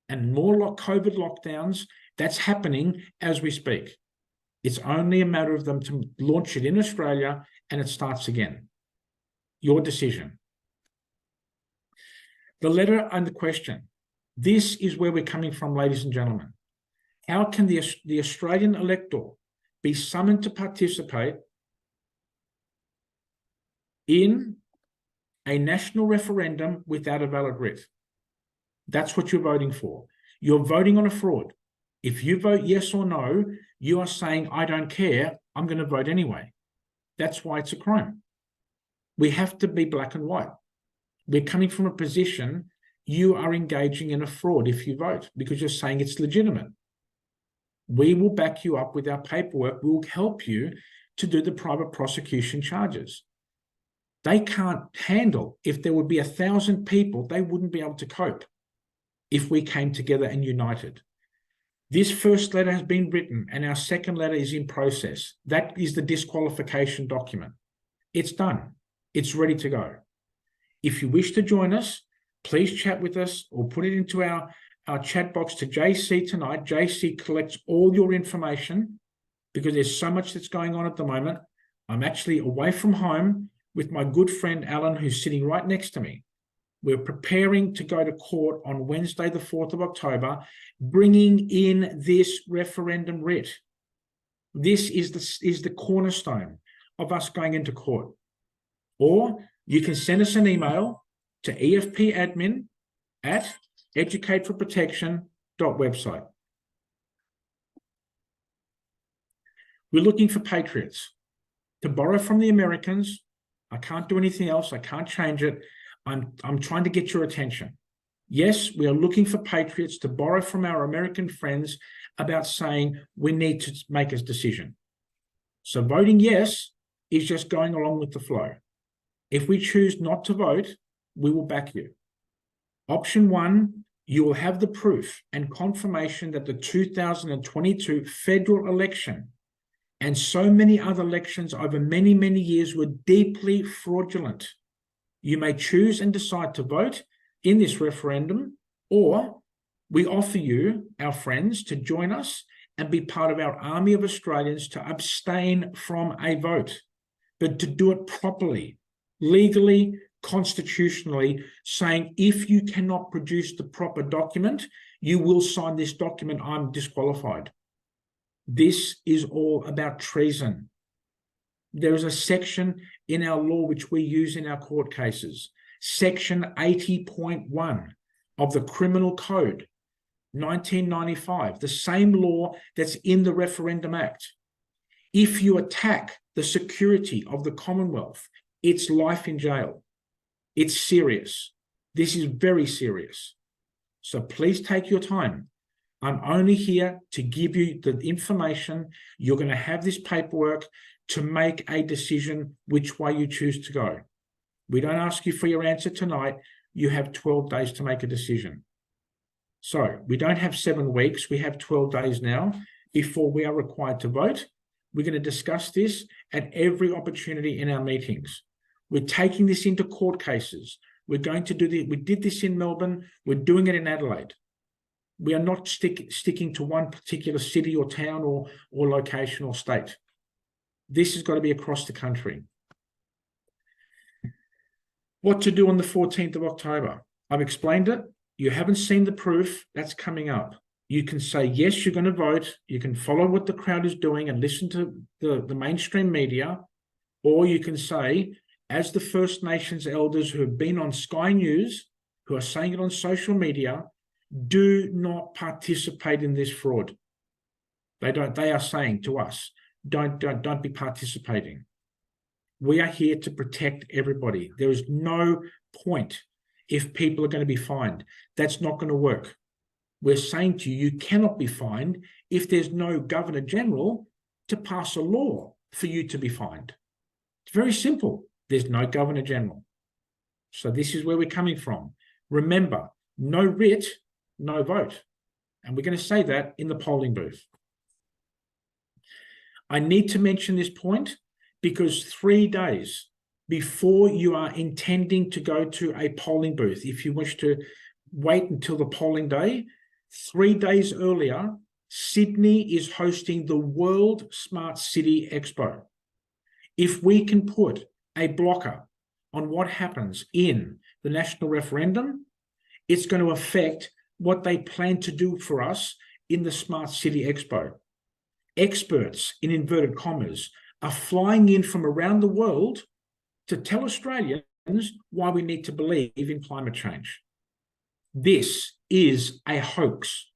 and more COVID lockdowns. That's happening as we speak. It's only a matter of them to launch it in Australia and it starts again. Your decision. The letter and the question. This is where we're coming from, ladies and gentlemen. How can the Australian elector be summoned to participate in a national referendum without a valid writ? That's what you're voting for. You're voting on a fraud. If you vote yes or no, you are saying, I don't care, I'm going to vote anyway. That's why it's a crime. We have to be black and white. We're coming from a position you are engaging in a fraud if you vote because you're saying it's legitimate. We will back you up with our paperwork. We'll help you to do the private prosecution charges. They can't handle, if there would be 1,000 people, they wouldn't be able to cope if we came together and united. This first letter has been written and our second letter is in process. That is the disqualification document. It's done. It's ready to go. If you wish to join us, please chat with us or put it into our chat box to JC tonight. JC collects all your information because there's so much that's going on at the moment. I'm actually away from home with my good friend Alan, who's sitting right next to me. We're preparing to go to court on Wednesday, the 4th of October, bringing in this referendum writ. This is the cornerstone of us going into court. Or you can send us an email to efpadmin@educateforprotection.website. We're looking for patriots to borrow from the Americans. I can't do anything else. I can't change it. I'm trying to get your attention. Yes, we are looking for patriots to borrow from our American friends about saying we need to make a decision. So voting yes is just going along with the flow. If we choose not to vote, we will back you. Option 1, you will have the proof and confirmation that the 2022 federal election and so many other elections over many, many years were deeply fraudulent. You may choose and decide to vote in this referendum, or we offer you, our friends, to join us and be part of our army of Australians to abstain from a vote, but to do it properly, legally, constitutionally, saying if you cannot produce the proper document, you will sign this document, I'm disqualified. This is all about treason. There is a section in our law which we use in our court cases, Section 80.1 of the Criminal Code, 1995, the same law that's in the Referendum Act. If you attack the security of the Commonwealth, it's life in jail. It's serious. This is very serious. So please take your time. I'm only here to give you the information. You're going to have this paperwork to make a decision which way you choose to go. We don't ask you for your answer tonight. You have 12 days to make a decision. So we don't have 7 weeks. We have 12 days now before we are required to vote. We're going to discuss this at every opportunity in our meetings. We're taking this into court cases. We're going to do this. We did this in Melbourne. We're doing it in Adelaide. We are not sticking to one particular city or town or location or state. This has got to be across the country. What to do on the 14th of October? I've explained it. You haven't seen the proof. That's coming up. You can say, yes, you're going to vote. You can follow what the crowd is doing and listen to the mainstream media. Or you can say, as the First Nations elders who have been on Sky News, who are saying it on social media, do not participate in this fraud. They are saying to us, don't be participating. We are here to protect everybody. There is no point if people are going to be fined. That's not going to work. We're saying to you, you cannot be fined if there's no Governor General to pass a law for you to be fined. It's very simple. There's no Governor General. So this is where we're coming from. Remember, no writ, no vote. And we're going to say that in the polling booth. I need to mention this point because 3 days before you are intending to go to a polling booth, if you wish to wait until the polling day, 3 days earlier, Sydney is hosting the World Smart City Expo. If we can put a blocker on what happens in the national referendum, it's going to affect what they plan to do for us in the Smart City Expo. Experts, in inverted commas, are flying in from around the world to tell Australians why we need to believe in climate change. This is a hoax.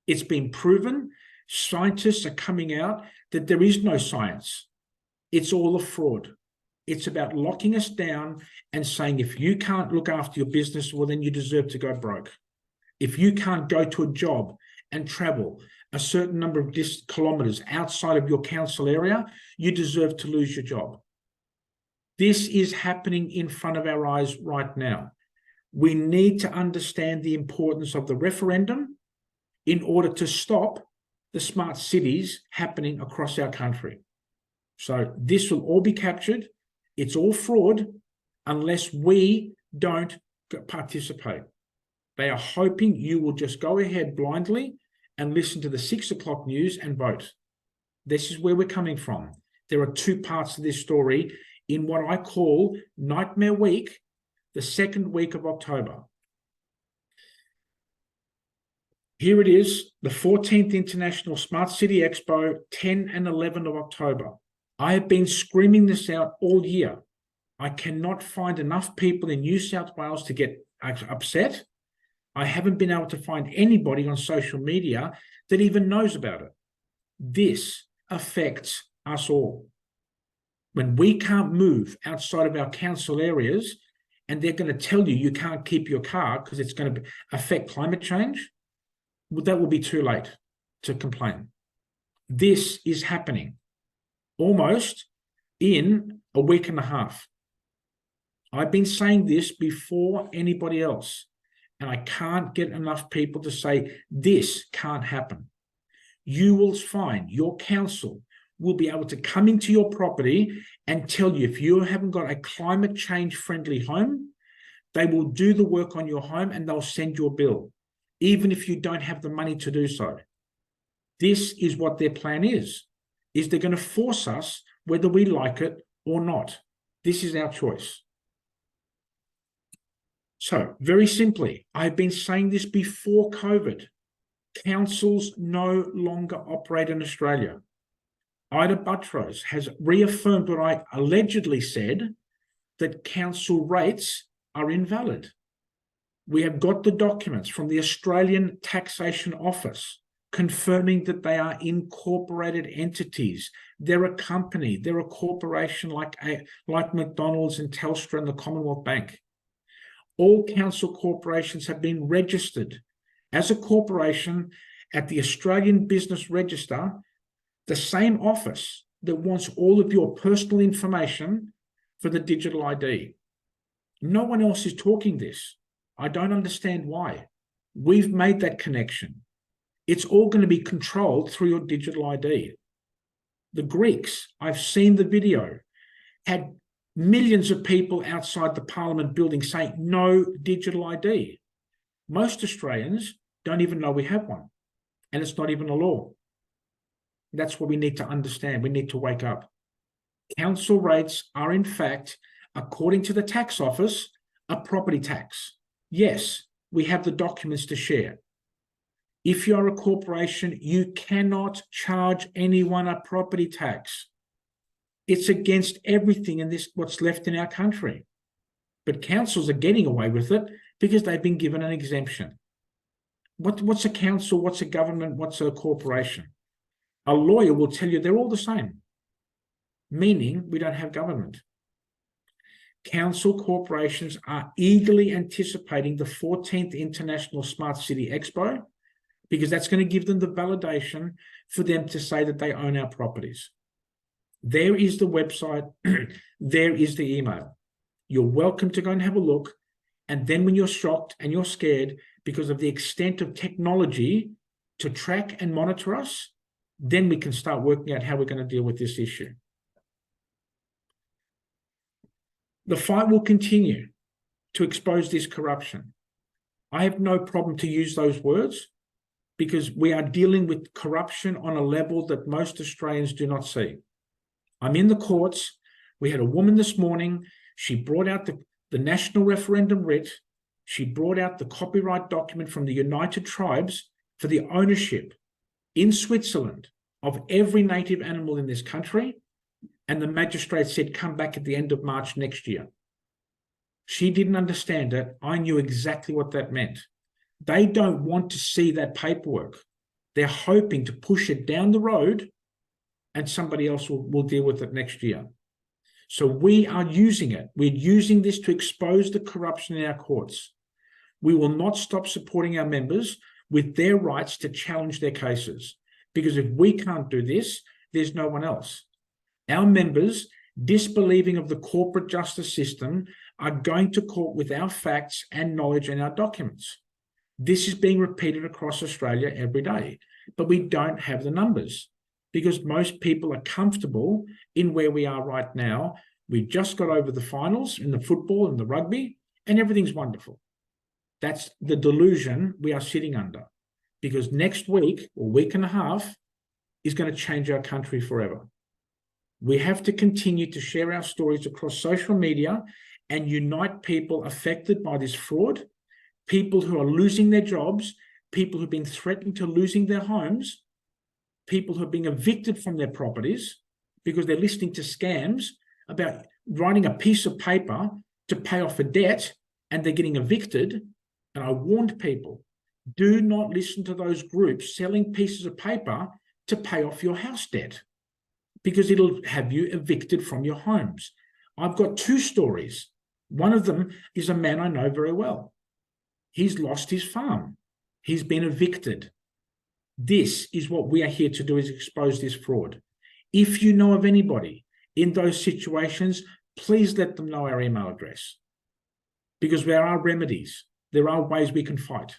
It's been proven. Scientists are coming out that there is no science. It's all a fraud. It's about locking us down and saying, if you can't look after your business, well, then you deserve to go broke. If you can't go to a job and travel a certain number of kilometers outside of your council area, you deserve to lose your job. This is happening in front of our eyes right now. We need to understand the importance of the referendum in order to stop the smart cities happening across our country. So this will all be captured. It's all fraud unless we don't participate. They are hoping you will just go ahead blindly and listen to the 6 o'clock news and vote. This is where we're coming from. There are two parts to this story in what I call Nightmare Week, the second week of October. Here it is, the 14th International Smart City Expo, 10 and 11 of October. I have been screaming this out all year. I cannot find enough people in New South Wales to get upset. I haven't been able to find anybody on social media that even knows about it. This affects us all. When we can't move outside of our council areas and they're going to tell you you can't keep your car because it's going to affect climate change, well, that will be too late to complain. This is happening almost in a week and a half. I've been saying this before anybody else, and I can't get enough people to say this can't happen. You will find your council will be able to come into your property and tell you if you haven't got a climate change friendly home, they will do the work on your home and they'll send you a bill, even if you don't have the money to do so. This is what their plan is they're going to force us whether we like it or not. This is our choice. So very simply, I've been saying this before COVID. Councils no longer operate in Australia. Ida Buttrose has reaffirmed what I allegedly said, that council rates are invalid. We have got the documents from the Australian Taxation Office confirming that they are incorporated entities. They're a company, they're a corporation like McDonald's and Telstra and the Commonwealth Bank. All council corporations have been registered as a corporation at the Australian Business Register, the same office that wants all of your personal information for the digital ID. No one else is talking this. I don't understand why. We've made that connection. It's all going to be controlled through your digital ID. The Greeks, I've seen the video, had millions of people outside the Parliament building saying no digital ID. Most Australians don't even know we have one, and it's not even a law. That's what we need to understand. We need to wake up. Council rates are, in fact, according to the tax office, a property tax. Yes, we have the documents to share. If you're a corporation, you cannot charge anyone a property tax. It's against everything in this, what's left in our country. But councils are getting away with it because they've been given an exemption. What's a council? What's a government? What's a corporation? A lawyer will tell you they're all the same, meaning we don't have government. Council corporations are eagerly anticipating the 14th International Smart City Expo because that's going to give them the validation for them to say that they own our properties. There is the website. There is the email. You're welcome to go and have a look. And then when you're shocked and you're scared because of the extent of technology to track and monitor us, then we can start working out how we're going to deal with this issue. The fight will continue to expose this corruption. I have no problem to use those words because we are dealing with corruption on a level that most Australians do not see. I'm in the courts. We had a woman this morning. She brought out the national referendum writ. She brought out the copyright document from the United Tribes for the ownership in Switzerland of every native animal in this country. And the magistrate said, come back at the end of March next year. She didn't understand it. I knew exactly what that meant. They don't want to see that paperwork. They're hoping to push it down the road and somebody else will deal with it next year. So we are using it. We're using this to expose the corruption in our courts. We will not stop supporting our members with their rights to challenge their cases, because if we can't do this, there's no one else. Our members, disbelieving of the corporate justice system, are going to court with our facts and knowledge and our documents. This is being repeated across Australia every day, but we don't have the numbers because most people are comfortable in where we are right now. We just got over the finals in the football and the rugby, and everything's wonderful. That's the delusion we are sitting under, because next week or week and a half is going to change our country forever. We have to continue to share our stories across social media and unite people affected by this fraud, people who are losing their jobs, people who've been threatened to losing their homes, people who are being evicted from their properties because they're listening to scams about writing a piece of paper to pay off a debt and they're getting evicted. And I warned people, do not listen to those groups selling pieces of paper to pay off your house debt, because it'll have you evicted from your homes. I've got two stories. One of them is a man I know very well. He's lost his farm. He's been evicted. This is what we are here to do, is expose this fraud. If you know of anybody in those situations, please let them know our email address, because there are remedies. There are ways we can fight.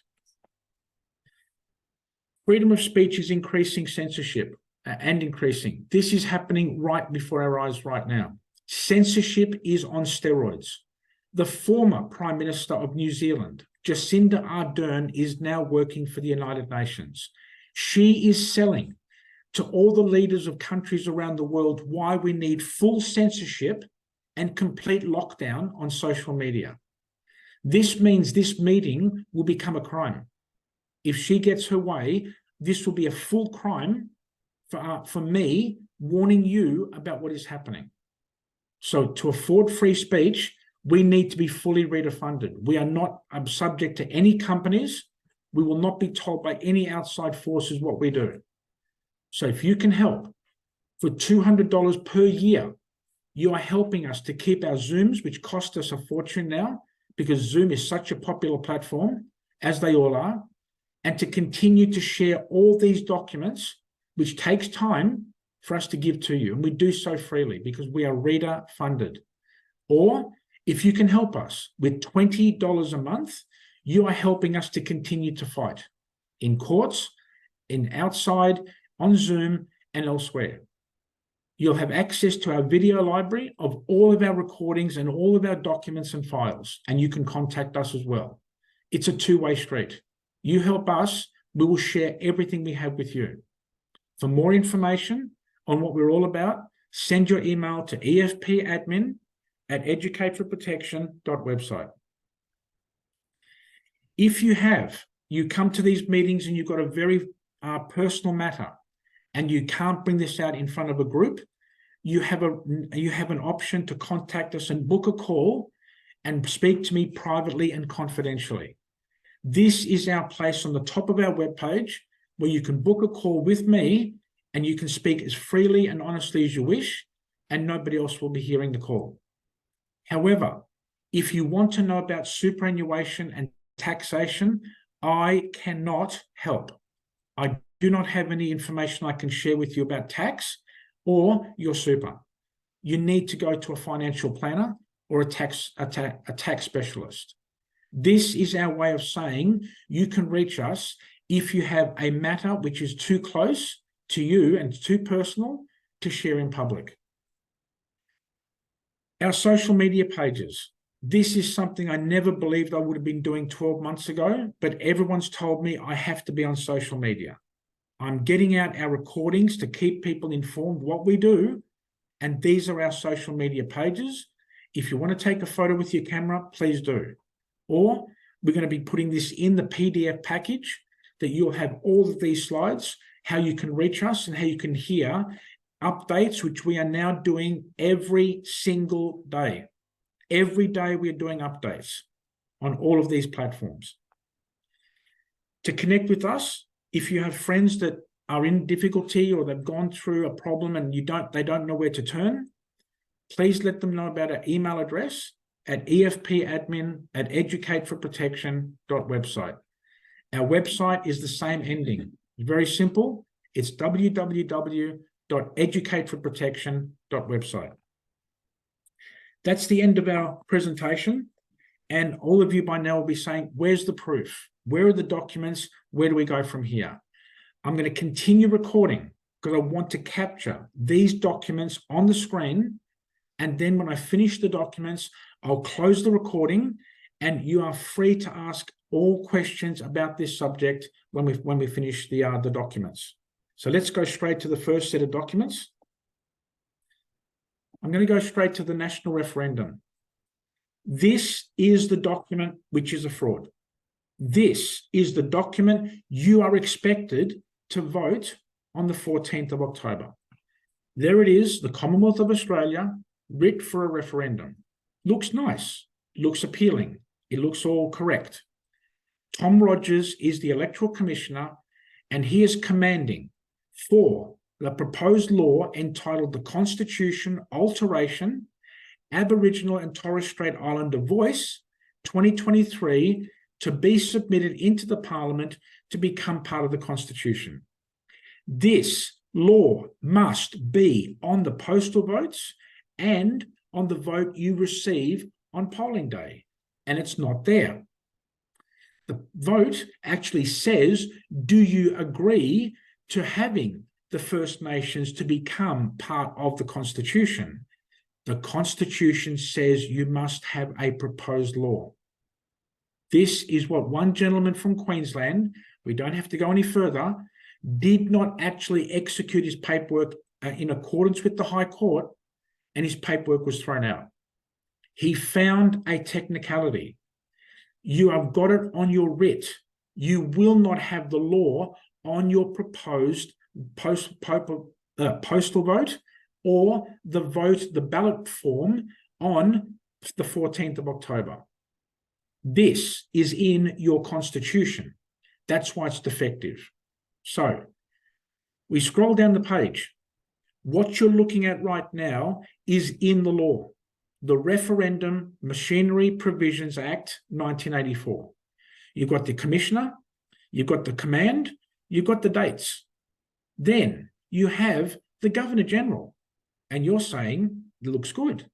Freedom of speech is increasing, censorship and increasing. This is happening right before our eyes right now. Censorship is on steroids. The former Prime Minister of New Zealand, Jacinda Ardern, is now working for the United Nations. She is selling to all the leaders of countries around the world why we need full censorship and complete lockdown on social media. This means this meeting will become a crime. If she gets her way, this will be a full crime for me warning you about what is happening. So to afford free speech, we need to be fully reader funded. We are not subject to any companies. We will not be told by any outside forces what we do. So if you can help for $200 per year, you are helping us to keep our Zooms, which cost us a fortune now, because Zoom is such a popular platform, as they all are, and to continue to share all these documents, which takes time for us to give to you. And we do so freely because we are reader funded. Or if you can help us with $20 a month, you are helping us to continue to fight in courts, in outside, on Zoom, and elsewhere. You'll have access to our video library of all of our recordings and all of our documents and files, and you can contact us as well. It's a two-way street. You help us, we will share everything we have with you. For more information on what we're all about, send your email to efpadmin@educateforprotection.website. If you come to these meetings and you've got a very personal matter and you can't bring this out in front of a group, you have an option to contact us and book a call and speak to me privately and confidentially. This is our place on the top of our webpage where you can book a call with me and you can speak as freely and honestly as you wish, and nobody else will be hearing the call. However, if you want to know about superannuation and taxation, I cannot help. I do not have any information I can share with you about tax or your super. You need to go to a financial planner or a tax specialist. This is our way of saying you can reach us if you have a matter which is too close to you and too personal to share in public. Our social media pages. This is something I never believed I would have been doing 12 months ago, but everyone's told me I have to be on social media. I'm getting out our recordings to keep people informed what we do, and these are our social media pages. If you want to take a photo with your camera, please do. Or we're going to be putting this in the PDF package that you'll have all of these slides, how you can reach us and how you can hear updates, which we are now doing every single day. Every day we're doing updates on all of these platforms. To connect with us, if you have friends that are in difficulty or they've gone through a problem and they don't know where to turn, please let them know about our email address at efpadmin@educateforprotection.website. Our website is the same ending. It's very simple. It's www.educateforprotection.website. That's the end of our presentation. And all of you by now will be saying, where's the proof? Where are the documents? Where do we go from here? I'm going to continue recording because I want to capture these documents on the screen. And then when I finish the documents, I'll close the recording and you are free to ask all questions about this subject when we finish the documents. So let's go straight to the first set of documents. I'm going to go straight to the national referendum. This is the document which is a fraud. This is the document you are expected to vote on the 14th of October. There it is, the Commonwealth of Australia, writ for a referendum. Looks nice, looks appealing, it looks all correct. Tom Rogers is the Electoral Commissioner, and he is commanding for the proposed law entitled the Constitution Alteration, Aboriginal and Torres Strait Islander Voice 2023 to be submitted into the Parliament to become part of the Constitution. This law must be on the postal votes and on the vote you receive on polling day, and it's not there. The vote actually says, do you agree to having the First Nations to become part of the Constitution? The Constitution says you must have a proposed law. This is what one gentleman from Queensland, we don't have to go any further, did not actually execute his paperwork in accordance with the High Court, and his paperwork was thrown out. He found a technicality. You have got it on your writ. You will not have the law on your proposed postal vote or the ballot form on the 14th of October. This is in your Constitution. That's why it's defective. So we scroll down the page. What you're looking at right now is in the law, the Referendum Machinery Provisions Act 1984. You've got the Commissioner, you've got the command, you've got the dates. Then you have the Governor-General, and you're saying it looks good.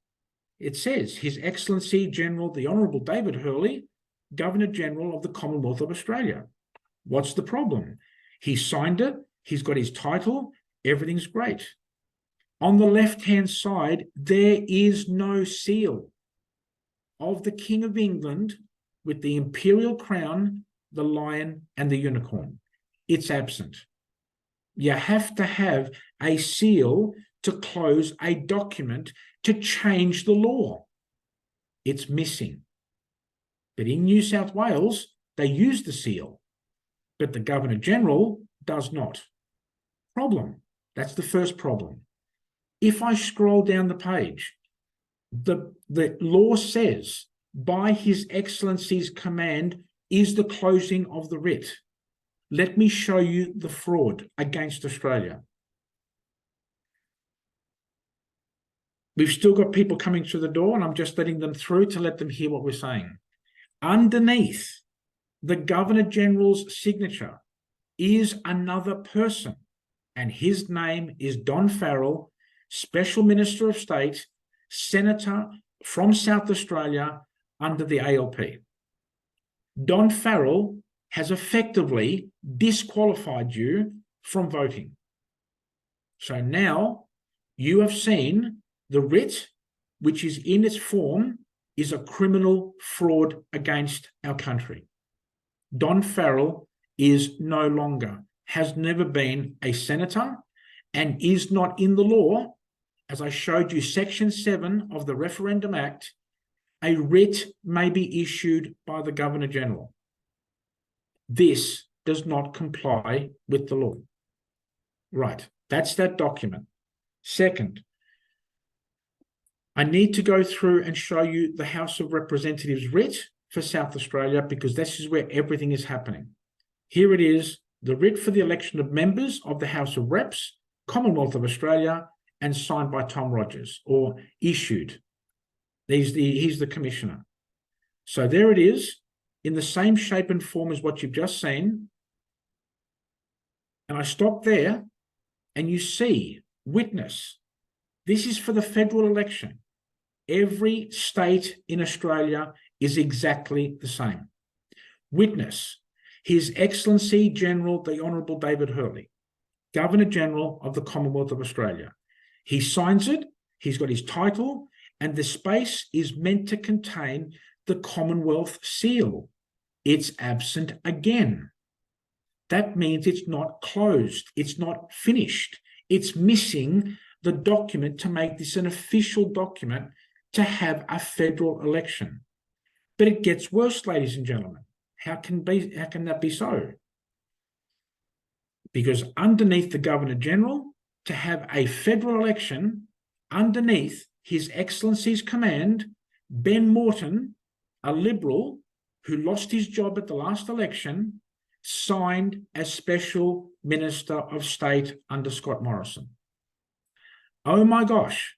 It says, His Excellency General, the Honourable David Hurley, Governor-General of the Commonwealth of Australia. What's the problem? He signed it, he's got his title, everything's great. On the left-hand side, there is no seal of the King of England with the imperial crown, the lion, and the unicorn. It's absent. You have to have a seal to close a document to change the law. It's missing. But in New South Wales, they use the seal, but the Governor-General does not. Problem. That's the first problem. If I scroll down the page, the law says, by His Excellency's command is the closing of the writ. Let me show you the fraud against Australia. We've still got people coming through the door, and I'm just letting them through to let them hear what we're saying. Underneath the Governor-General's signature is another person, and his name is Don Farrell, Special Minister of State, Senator from South Australia under the ALP. Don Farrell has effectively disqualified you from voting. So now you have seen the writ, which is in its form, is a criminal fraud against our country. Don Farrell is no longer, has never been a senator, and is not in the law. As I showed you, Section 7 of the Referendum Act, a writ may be issued by the Governor-General. This does not comply with the law. Right, that's that document. Second, I need to go through and show you the House of Representatives writ for South Australia, because this is where everything is happening. Here it is, the writ for the election of members of the House of Reps, Commonwealth of Australia, and signed by Tom Rogers, or issued. He's the commissioner. So there it is, in the same shape and form as what you've just seen. And I stop there, and you see, witness, this is for the federal election. Every state in Australia is exactly the same. Witness, His Excellency General, the Honourable David Hurley, Governor-General of the Commonwealth of Australia. He signs it, he's got his title, and the space is meant to contain the Commonwealth seal. It's absent again. That means it's not closed, it's not finished. It's missing the document to make this an official document to have a federal election. But it gets worse, ladies and gentlemen. How can that be so? Because underneath the Governor-General, to have a federal election, underneath His Excellency's command, Ben Morton, a Liberal who lost his job at the last election, signed as Special Minister of State under Scott Morrison. Oh my gosh,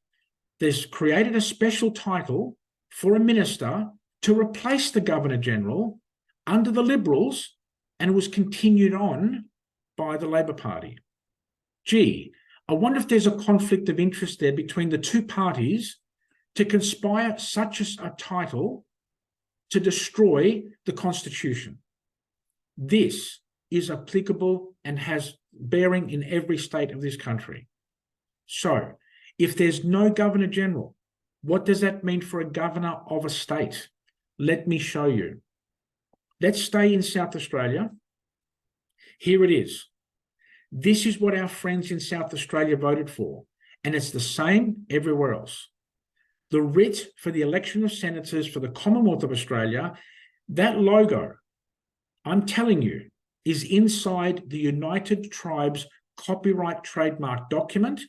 there's created a special title for a minister to replace the Governor-General under the Liberals, and it was continued on by the Labor Party. Gee, I wonder if there's a conflict of interest there between the two parties to conspire such a title to destroy the Constitution. This is applicable and has bearing in every state of this country. So, if there's no Governor-General, what does that mean for a governor of a state? Let me show you. Let's stay in South Australia. Here it is. This is what our friends in South Australia voted for, and it's the same everywhere else. The writ for the election of senators for the Commonwealth of Australia, that logo, I'm telling you, is inside the United Tribes copyright trademark document.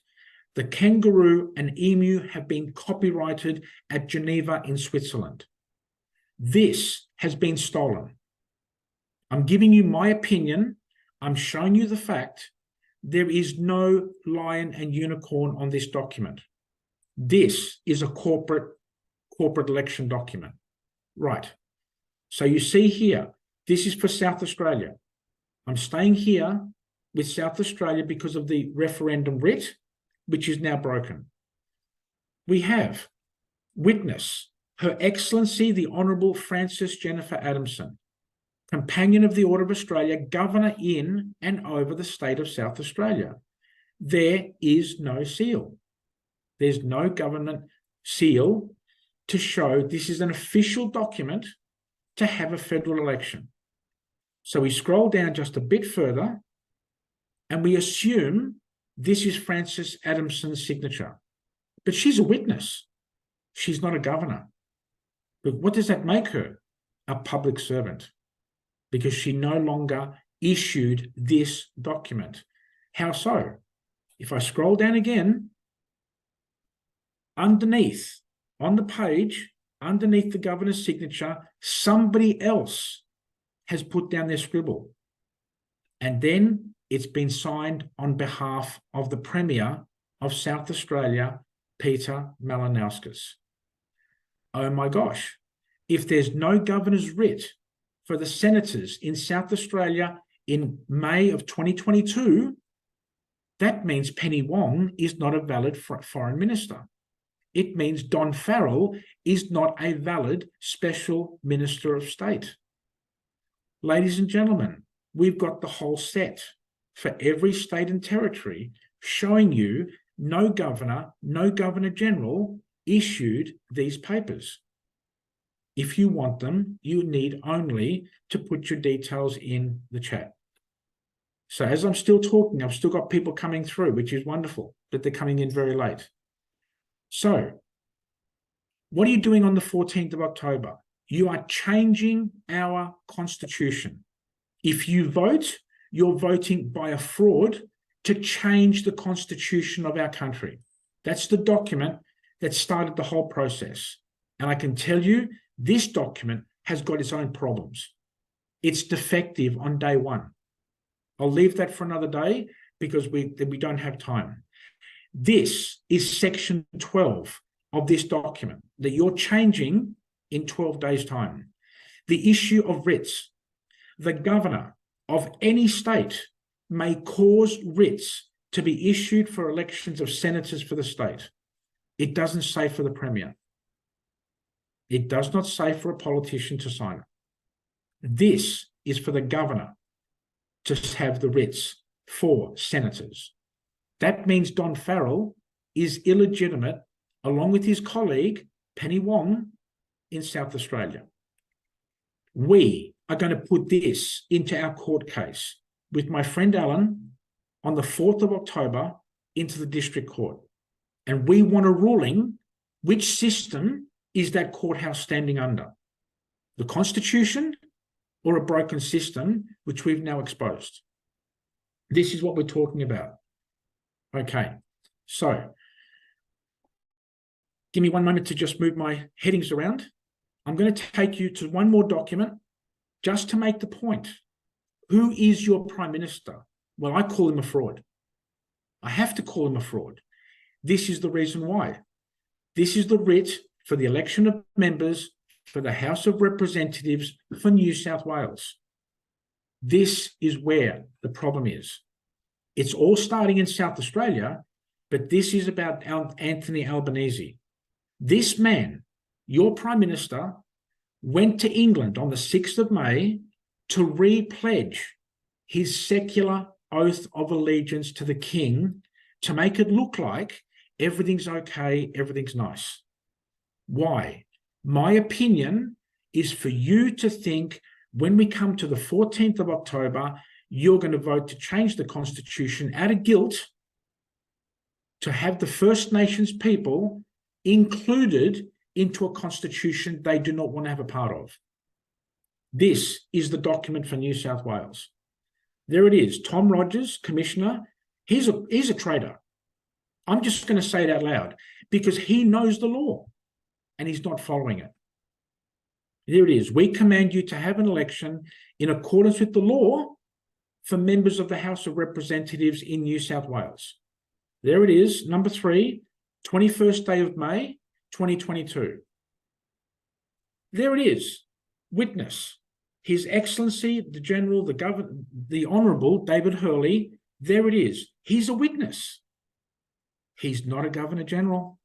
The kangaroo and emu have been copyrighted at Geneva in Switzerland. This has been stolen. I'm giving you my opinion. I'm showing you the fact. There is no lion and unicorn on this document. This is a corporate election document. Right. So you see here, this is for South Australia. I'm staying here with South Australia because of the referendum writ, which is now broken. We have witness, Her Excellency the Honourable Frances Jennifer Adamson, Companion of the Order of Australia, Governor in and over the state of South Australia. There is no seal. There's no government seal to show this is an official document to have a federal election. So we scroll down just a bit further and we assume this is Frances Adamson's signature. But she's a witness. She's not a governor. But what does that make her? A public servant. Because she no longer issued this document. How so? If I scroll down again, underneath, on the page, underneath the governor's signature, somebody else has put down their scribble. And then it's been signed on behalf of the Premier of South Australia, Peter Malinauskas. Oh my gosh, if there's no governor's writ for the senators in South Australia in May of 2022, that means Penny Wong is not a valid foreign minister. It means Don Farrell is not a valid special minister of state. Ladies and gentlemen, we've got the whole set for every state and territory showing you no governor, no governor-general issued these papers. If you want them, you need only to put your details in the chat. So as I'm still talking, I've still got people coming through, which is wonderful, but they're coming in very late. So what are you doing on the 14th of October? You are changing our constitution. If you vote, you're voting by a fraud to change the constitution of our country. That's the document that started the whole process. And I can tell you, this document has got its own problems. It's defective on day one. I'll leave that for another day because we don't have time. This is section 12 of this document that you're changing in 12 days' time. The issue of writs. The governor of any state may cause writs to be issued for elections of senators for the state. It doesn't say for the premier. It does not say for a politician to sign it. This is for the governor to have the writs for senators. That means Don Farrell is illegitimate, along with his colleague, Penny Wong, in South Australia. We are going to put this into our court case with my friend Alan on the 4th of October into the district court. And we want a ruling, which system is that courthouse standing under? The Constitution or a broken system, which we've now exposed? This is what we're talking about. Okay, so give me one moment to just move my headings around. I'm going to take you to one more document just to make the point. Who is your Prime Minister? Well, I call him a fraud. I have to call him a fraud. This is the reason why. This is the writ for the election of members for the House of Representatives for New South Wales. This is where the problem is. It's all starting in South Australia, but this is about Anthony Albanese. This man, your Prime Minister, went to England on the 6th of May to re-pledge his secular oath of allegiance to the King to make it look like everything's okay, everything's nice. Why? My opinion is for you to think when we come to the 14th of October, you're going to vote to change the Constitution out of guilt to have the First Nations people included into a constitution they do not want to have a part of. This is the document for New South Wales. There it is. Tom Rogers, Commissioner, he's a traitor. I'm just going to say it out loud because he knows the law and he's not following it. There it is. We command you to have an election in accordance with the law for members of the House of Representatives in New South Wales. There it is, number 3, 21st day of May, 2022. There it is, witness, His Excellency, the General, the Honourable David Hurley. There it is. He's a witness. He's not a Governor General.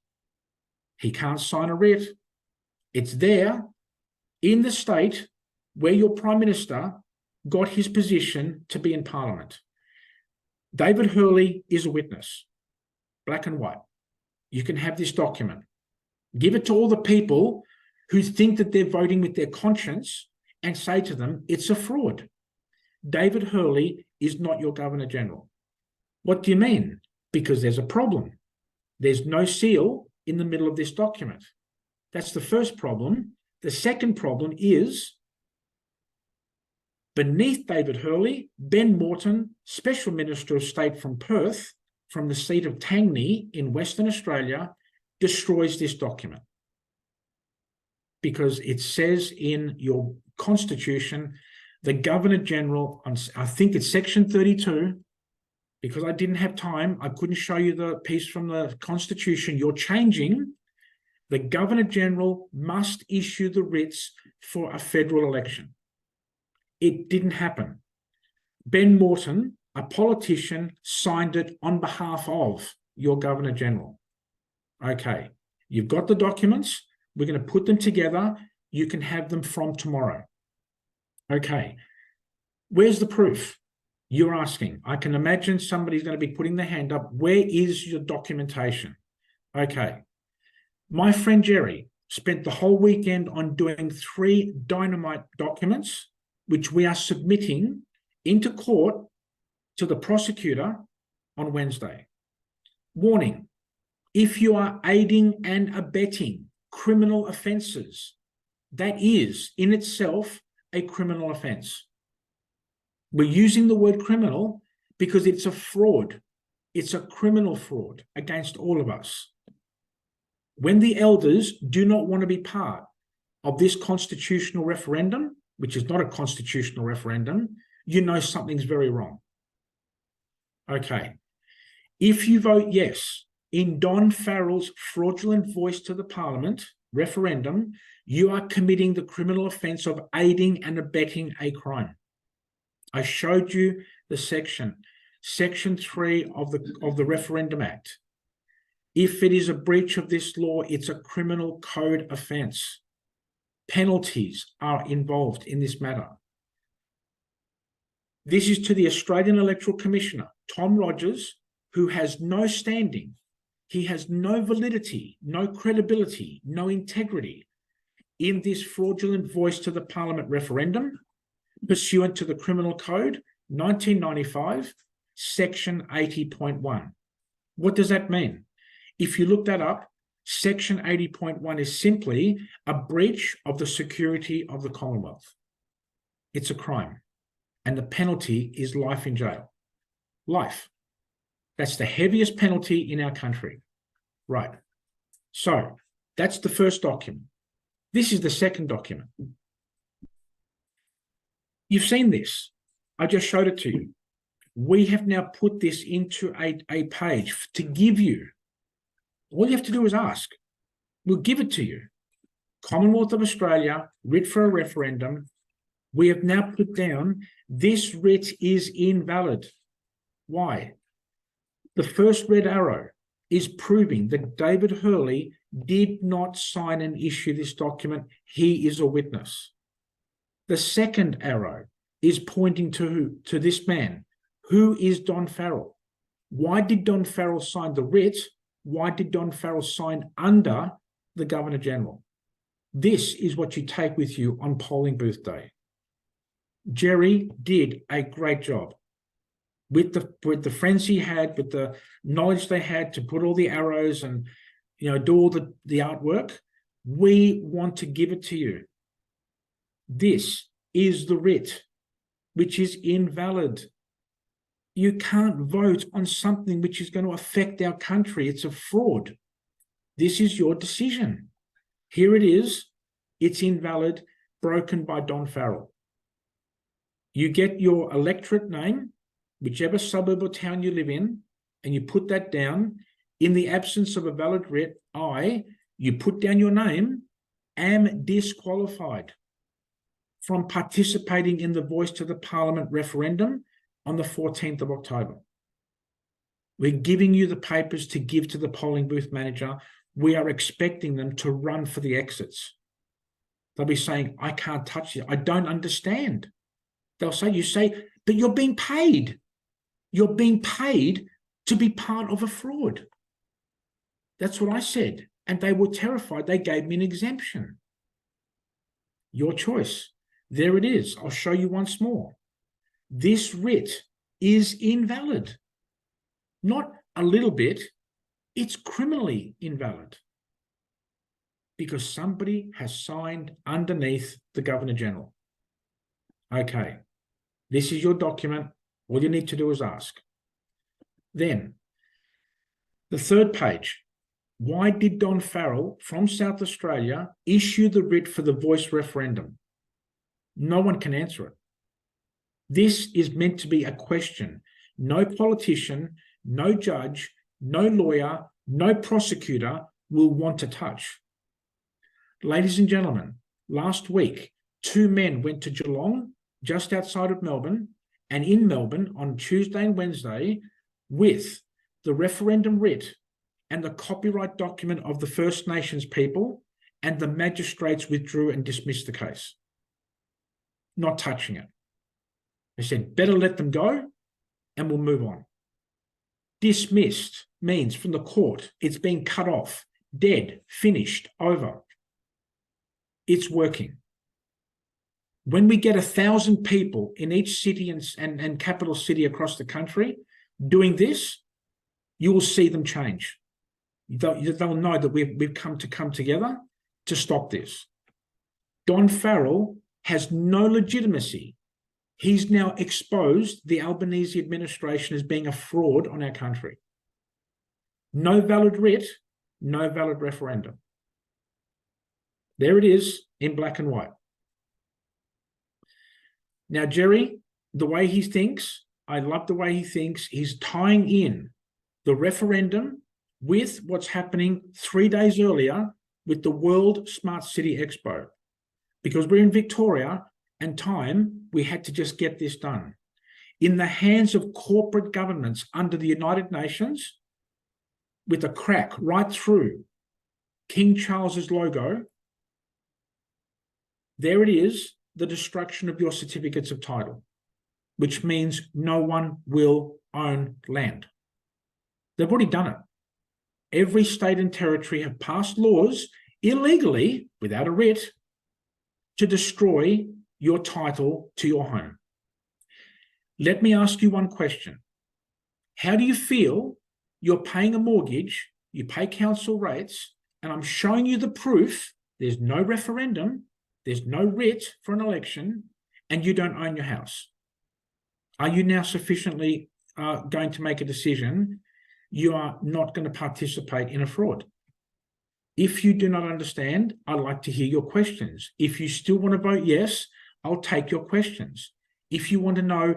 He can't sign a writ. It's there in the state where your Prime Minister got his position to be in Parliament. David Hurley is a witness, black and white. You can have this document. Give it to all the people who think that they're voting with their conscience and say to them, it's a fraud. David Hurley is not your Governor General. What do you mean? Because there's a problem. There's no seal in the middle of this document. That's the first problem. The second problem is beneath David Hurley, Ben Moreton, Special Minister of State from Perth, from the seat of Tangney in Western Australia, destroys this document. Because it says in your Constitution, the Governor General, I think it's section 32, because I didn't have time, I couldn't show you the piece from the Constitution you're changing. The Governor General must issue the writs for a federal election. It didn't happen. Ben Moreton, a politician, signed it on behalf of your Governor General. Okay, you've got the documents. We're going to put them together. You can have them from tomorrow. Okay, where's the proof? You're asking. I can imagine somebody's going to be putting their hand up. Where is your documentation? Okay. My friend Jerry spent the whole weekend on doing 3 dynamite documents, which we are submitting into court to the prosecutor on Wednesday. Warning, if you are aiding and abetting criminal offences, that is in itself a criminal offence. We're using the word criminal because it's a fraud. It's a criminal fraud against all of us. When the elders do not want to be part of this constitutional referendum, which is not a constitutional referendum, you know something's very wrong. Okay. If you vote yes in Don Farrell's fraudulent voice to the Parliament referendum, you are committing the criminal offence of aiding and abetting a crime. I showed you the section 3 of the Referendum Act. If it is a breach of this law, it's a criminal code offence. Penalties are involved in this matter. This is to the Australian Electoral Commissioner, Tom Rogers, who has no standing. He has no validity, no credibility, no integrity in this fraudulent voice to the Parliament referendum, pursuant to the Criminal Code, 1995, Section 80.1. What does that mean? If you look that up, Section 80.1 is simply a breach of the security of the Commonwealth. It's a crime, and the penalty is life in jail. Life. That's the heaviest penalty in our country. Right. So that's the first document. This is the second document. You've seen this. I just showed it to you. We have now put this into a page to give you. All you have to do is ask. We'll give it to you. Commonwealth of Australia, writ for a referendum. We have now put down, this writ is invalid. Why? The first red arrow is proving that David Hurley did not sign and issue this document. He is a witness. The second arrow is pointing to this man. Who is Don Farrell? Why did Don Farrell sign the writ? Why did Don Farrell sign under the Governor-General? This is what you take with you on polling booth day. Jerry did a great job with the friends he had, with the knowledge they had to put all the arrows and do all the artwork. We want to give it to you. This is the writ, which is invalid. You can't vote on something which is going to affect our country. It's a fraud. This is your decision. Here it is. It's invalid, broken by Don Farrell. You get your electorate name, whichever suburb or town you live in, and you put that down. In the absence of a valid writ, you put down your name, am disqualified from participating in the Voice to the Parliament referendum on the 14th of October. We're giving you the papers to give to the polling booth manager. We are expecting them to run for the exits. They'll be saying, I can't touch it. I don't understand. They'll say, you say, but you're being paid. You're being paid to be part of a fraud. That's what I said. And they were terrified. They gave me an exemption. Your choice. There it is. I'll show you once more. This writ is invalid. Not a little bit. It's criminally invalid. Because somebody has signed underneath the Governor-General. Okay. This is your document. All you need to do is ask. Then, the third page. Why did Don Farrell from South Australia issue the writ for the Voice referendum? No one can answer it. This is meant to be a question. No politician, no judge, no lawyer, no prosecutor will want to touch. Ladies and gentlemen, last week, 2 men went to Geelong, just outside of Melbourne, and in Melbourne on Tuesday and Wednesday with the referendum writ and the copyright document of the First Nations people, and the magistrates withdrew and dismissed the case. Not touching it. They said, better let them go and we'll move on. Dismissed means from the court, it's been cut off, dead, finished, over. It's working. When we get 1,000 people in each city and capital city across the country doing this, you will see them change. They'll know that we've come together to stop this. Don Farrell has no legitimacy. He's now exposed the Albanese administration as being a fraud on our country. No valid writ, no valid referendum. There it is in black and white. Now, Jerry, the way he thinks, I love the way he thinks. He's tying in the referendum with what's happening 3 days earlier with the World Smart City Expo. Because we're in Victoria and we had to just get this done. In the hands of corporate governments under the United Nations, with a crack right through King Charles's logo, there it is, the destruction of your certificates of title, which means no one will own land. They've already done it. Every state and territory have passed laws illegally, without a writ, to destroy your title to your home. Let me ask you one question. How do you feel you're paying a mortgage, you pay council rates, and I'm showing you the proof, there's no referendum, there's no writ for an election, and you don't own your house? Are you now sufficiently going to make a decision you are not going to participate in a fraud? If you do not understand, I'd like to hear your questions. If you still want to vote yes, I'll take your questions. If you want to know,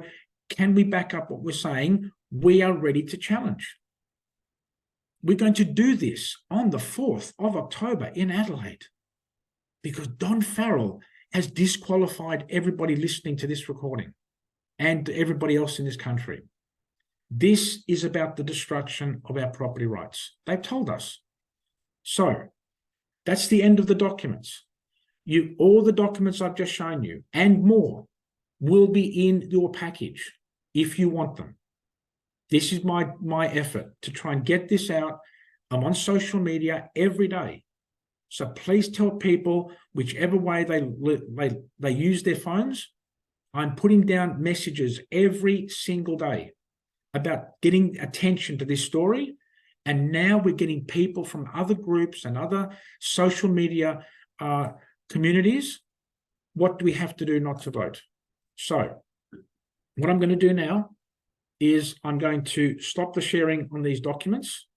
can we back up what we're saying? We are ready to challenge. We're going to do this on the 4th of October in Adelaide, because Don Farrell has disqualified everybody listening to this recording and everybody else in this country. This is about the destruction of our property rights. They've told us. So that's the end of the documents. All the documents I've just shown you and more will be in your package if you want them. This is my effort to try and get this out. I'm on social media every day. So please tell people, whichever way they use their phones, I'm putting down messages every single day about getting attention to this story. And now we're getting people from other groups and other social media communities. What do we have to do not to vote? So what I'm going to do now is I'm going to stop the sharing on these documents.